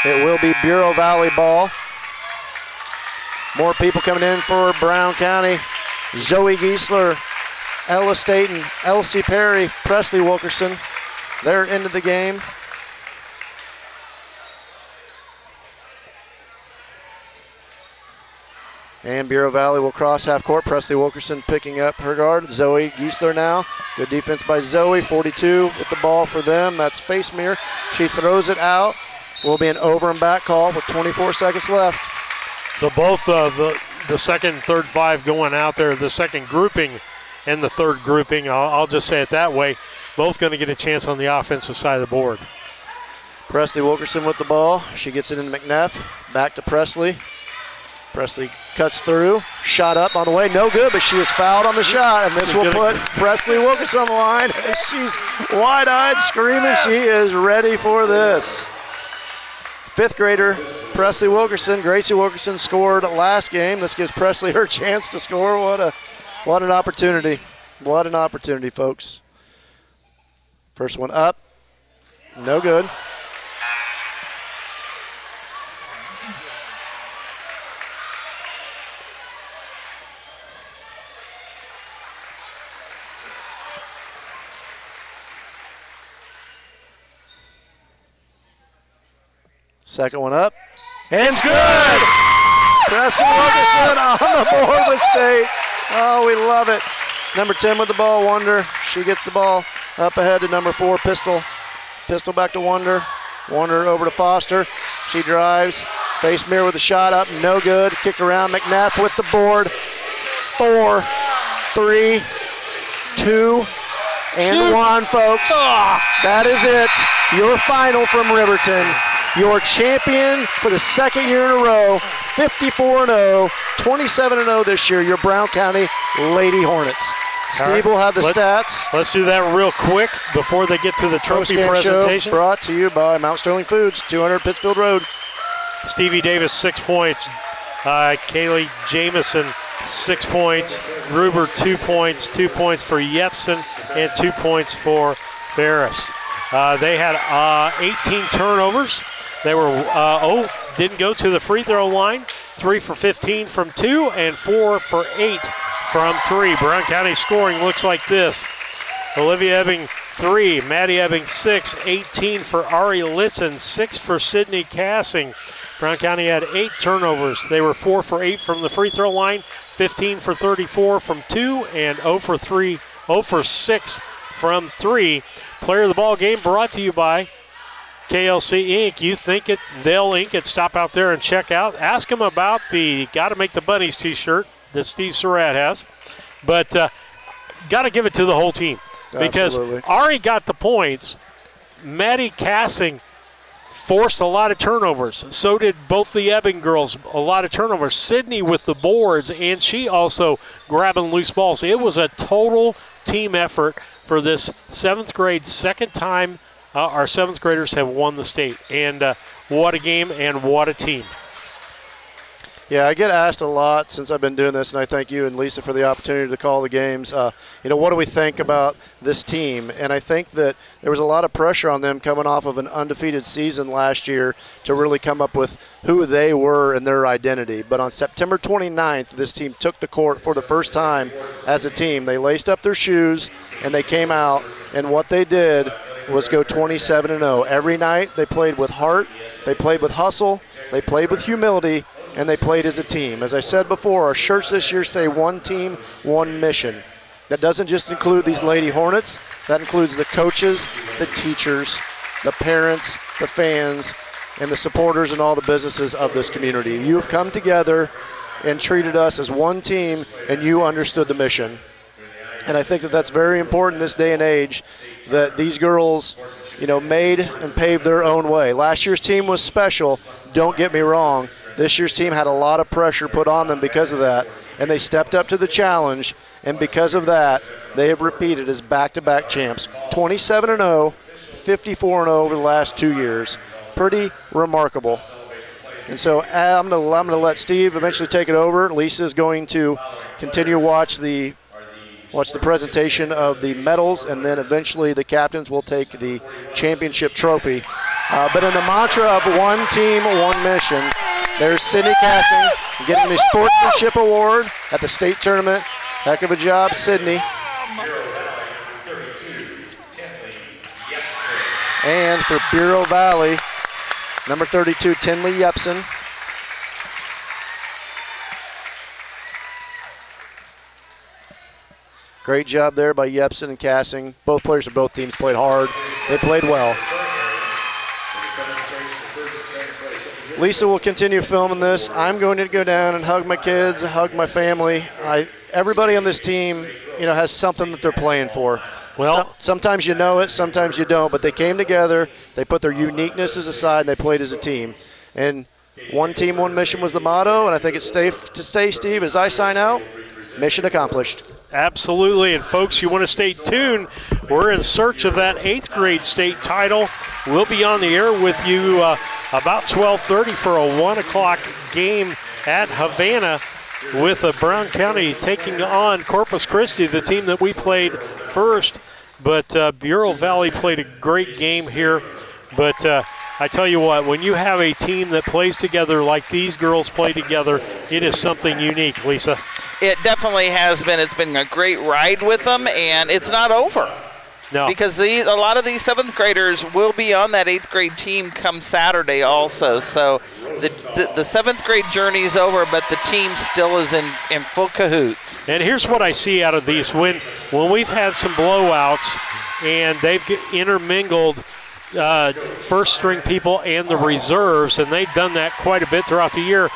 It will be Bureau Valley ball. More people coming in for Brown County. Zoe Giesler, Ella Staten, Elsie Perry, Presley Wilkerson. They're into the game. And Bureau Valley will cross half court. Presley Wilkerson picking up her guard. Zoe Giesler now. Good defense by Zoe. 42 with the ball for them. That's face mirror. She throws it out. Will be an over and back call with 24 seconds left. So both the second and third 5 going out there, the second grouping and the third grouping, I'll just say it that way, both going to get a chance on the offensive side of the board. Presley Wilkerson with the ball. She gets it into McNeff. Back to Presley. Presley cuts through. Shot up on the way. No good, but she is fouled on the shot, and this will put Presley Wilkerson on the line. She's wide-eyed, screaming. She is ready for this. 5th grader Presley Wilkerson. Gracie Wilkerson scored last game. This gives Presley her chance to score. What an opportunity. What an opportunity, folks. First one up. No good. Second one up. And it's good! Presley Wilkerson on the board with State. Oh, we love it. Number 10 with the ball, Wonder. She gets the ball up ahead to number 4, Pistol. Pistol back to Wonder. Wonder over to Foster. She drives. Face mirror with a shot up, no good. Kicked around. McNabb with the board. 4, 3, 2, and 1, folks. That is it. Your final from Riverton. Your champion for the second year in a row. 54-0, 27-0 this year. Your Brown County Lady Hornets. Steve will have the stats. Let's do that real quick before they get to the trophy presentation. Brought to you by Mount Sterling Foods, 200 Pittsfield Road. Stevie Davis, 6 points. Kaylee Jamison, 6 points. Gruber, 2 points. 2 points for Yepsen and 2 points for Ferris. They had 18 turnovers. They were didn't go to the free throw line. 3 for 15 from 2 and 4 for 8 from 3. Brown County scoring looks like this. Olivia Ebbing, 3. Maddie Ebbing, 6. 18 for Ari Litzen. 6 for Sydney Cassing. Brown County had 8 turnovers. They were 4 for 8 from the free throw line. 15 for 34 from 2 and 0 for 6 from 3. Player of the ball game brought to you by KLC Inc. You think it, they'll ink it. Stop out there and check out. Ask them about the Gotta Make the Bunnies t-shirt that Steve Surratt has. But got to give it to the whole team. Because Absolutely. Ari got the points. Maddie Cassing forced a lot of turnovers. So did both the Ebbing girls, a lot of turnovers. Sydney with the boards, and she also grabbing loose balls. It was a total team effort for this 7th grade, second time our 7th graders have won the state. And what a game and what a team. Yeah, I get asked a lot since I've been doing this, and I thank you and Lisa for the opportunity to call the games. What do we think about this team? And I think that there was a lot of pressure on them coming off of an undefeated season last year to really come up with who they were and their identity. But on September 29th, this team took the court for the first time as a team. They laced up their shoes, and they came out, and what they did was go 27-0. Every night they played with heart, they played with hustle, they played with humility, and they played as a team. As I said before, our shirts this year say one team, one mission. That doesn't just include these Lady Hornets, that includes the coaches, the teachers, the parents, the fans, and the supporters and all the businesses of this community. You have come together and treated us as one team, and you understood the mission. And I think that that's very important in this day and age, that these girls, made and paved their own way. Last year's team was special, don't get me wrong. This year's team had a lot of pressure put on them because of that, and they stepped up to the challenge, and because of that, they have repeated as back-to-back champs. 27-0, 54-0 over the last 2 years. Pretty remarkable. And so I'm going to let Steve eventually take it over. Lisa is going to continue to watch the presentation of the medals, and then eventually the captains will take the championship trophy. But in the mantra of one team, one mission, there's Sydney Cassing getting the Sportsmanship Award at the state tournament. Heck of a job, Sydney. And for Bureau Valley, number 32, Tinley Yepsen. Great job there by Yepsen and Cassing. Both players of both teams played hard. They played well. Lisa will continue filming this. I'm going to go down and hug my kids, hug my family. Everybody on this team, has something that they're playing for. Well, sometimes you know it, sometimes you don't, but they came together, they put their uniquenesses aside, and they played as a team. And one team, one mission was the motto, and I think it's safe to say, Steve, as I sign out, mission accomplished. Absolutely, and folks, you want to stay tuned. We're in search of that 8th grade state title. We'll be on the air with you about 12:30 for a 1 o'clock game at Havana with Brown County taking on Corpus Christi, the team that we played first. But Bureau Valley played a great game here. But I tell you what, when you have a team that plays together like these girls play together, it is something unique, Lisa. It definitely has been. It's been a great ride with them, and it's not over. No. Because a lot of these 7th graders will be on that 8th grade team come Saturday also. So the 7th grade journey is over, but the team still is in full cahoots. And here's what I see out of these. When we've had some blowouts and they've intermingled first string people and the reserves, and they've done that quite a bit throughout the year,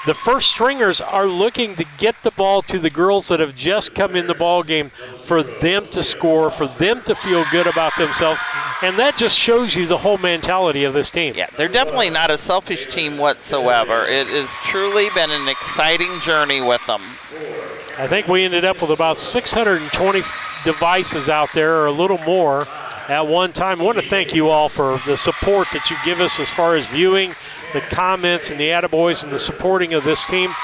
the first stringers are looking to get the ball to the girls that have just come in the ball game for them to score, for them to feel good about themselves, and that just shows you the whole mentality of this team. Yeah, they're definitely not a selfish team whatsoever. It has truly been an exciting journey with them. I think we ended up with about 620 devices out there, or a little more, at one time. I want to thank you all for the support that you give us as far as viewing, the comments and the attaboys and the supporting of this team.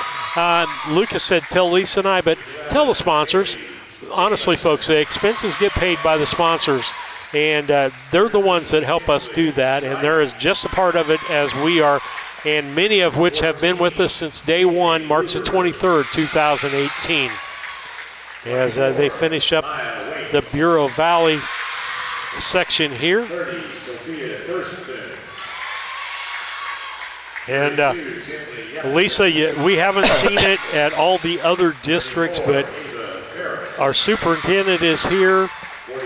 Lucas said tell Lisa and I, but tell the sponsors. Honestly, folks, the expenses get paid by the sponsors, and they're the ones that help us do that, and they're as just a part of it as we are, and many of which have been with us since day one, March the 23rd, 2018. As they finish up the Bureau Valley section here. And Lisa, we haven't seen it at all the other districts, but our superintendent is here.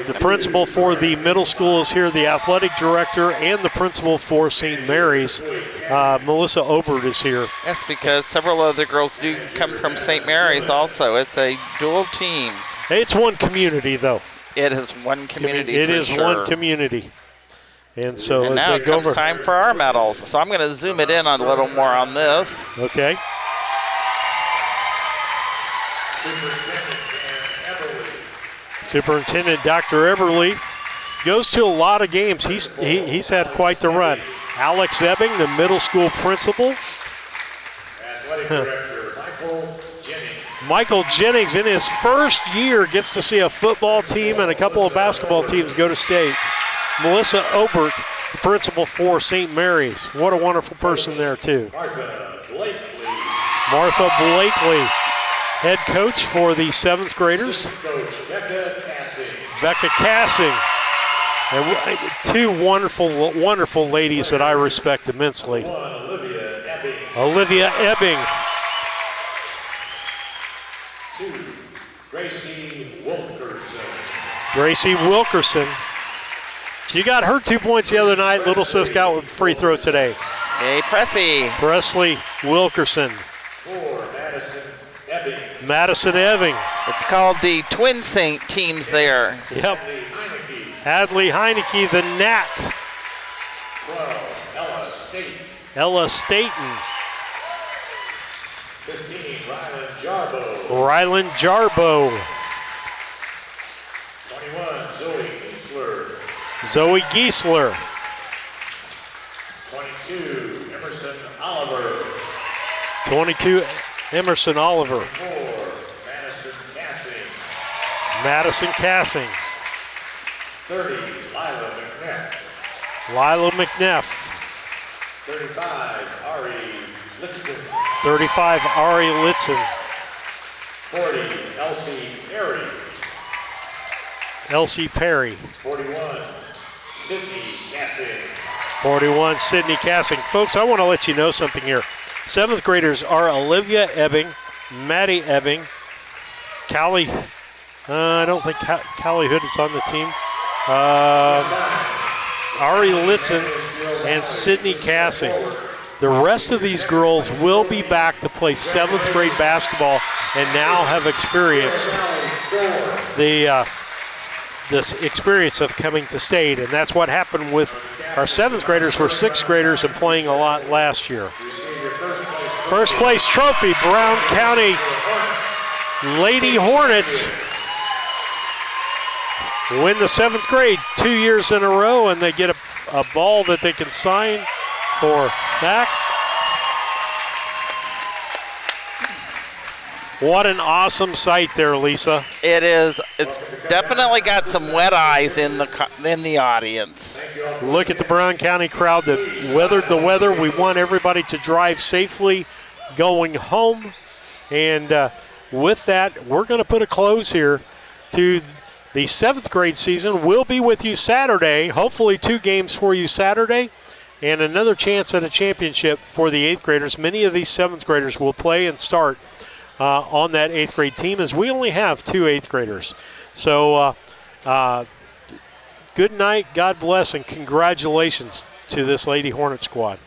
The principal for the middle school is here. The athletic director and the principal for St. Mary's, Melissa Obert, is here. That's because several of the girls do come from St. Mary's also. It's a dual team. It's one community, though. It is one community. It for is sure. One community. And so and as now they it go comes over, time for our medals. So I'm going to zoom it in on a little more on this. Okay. Superintendent Dr. Eberly goes to a lot of games. He's had quite the run. Alex Ebbing, the middle school principal. Athletic Director Michael Jennings, in his first year, gets to see a football team and a couple of basketball teams go to state. Melissa Obert, the principal for St. Mary's. What a wonderful person there, too. Martha Blakely, head coach for the 7th graders. Coach Becca Cassing. And two wonderful, wonderful ladies that I respect immensely. Olivia Ebbing. 2, Gracie Wilkerson. She got her 2 points the other night. Little sis got a free throw today. Hey, Presley Wilkerson. 4, Madison Ebbing. It's called the Twin Saint teams there. Yep. Hadley Heineke, the Nat. 12, Ella Staten. 15, Ryland Jarbo. 21, Zoe Giesler. 22, Emerson Oliver. 4, Madison Madison Cassing. 30, Lila McNeff. 35, Ari Litzen. 40, Elsie Perry. 41, Sydney Cassing. Folks, I want to let you know something here. 7th graders are Olivia Ebbing, Maddie Ebbing, Callie, I don't think Callie Hood is on the team, Ari Litzen, and Sydney Cassing. The rest of these girls will be back to play 7th grade basketball and now have experienced this experience of coming to state, and that's what happened with our 7th graders were 6th graders and playing a lot last year. First place trophy, Brown County Lady Hornets win the 7th grade 2 years in a row, and they get a ball that they can sign for back. What an awesome sight there, Lisa. It is. It's definitely got some wet eyes in the audience. Look at the Brown County crowd that weathered the weather. We want everybody to drive safely going home. And with that, we're going to put a close here to The 7th grade season will be with you Saturday, hopefully 2 games for you Saturday, and another chance at a championship for the 8th graders. Many of these 7th graders will play and start on that 8th grade team, as we only have 2 8th graders. So good night, God bless, and congratulations to this Lady Hornet squad.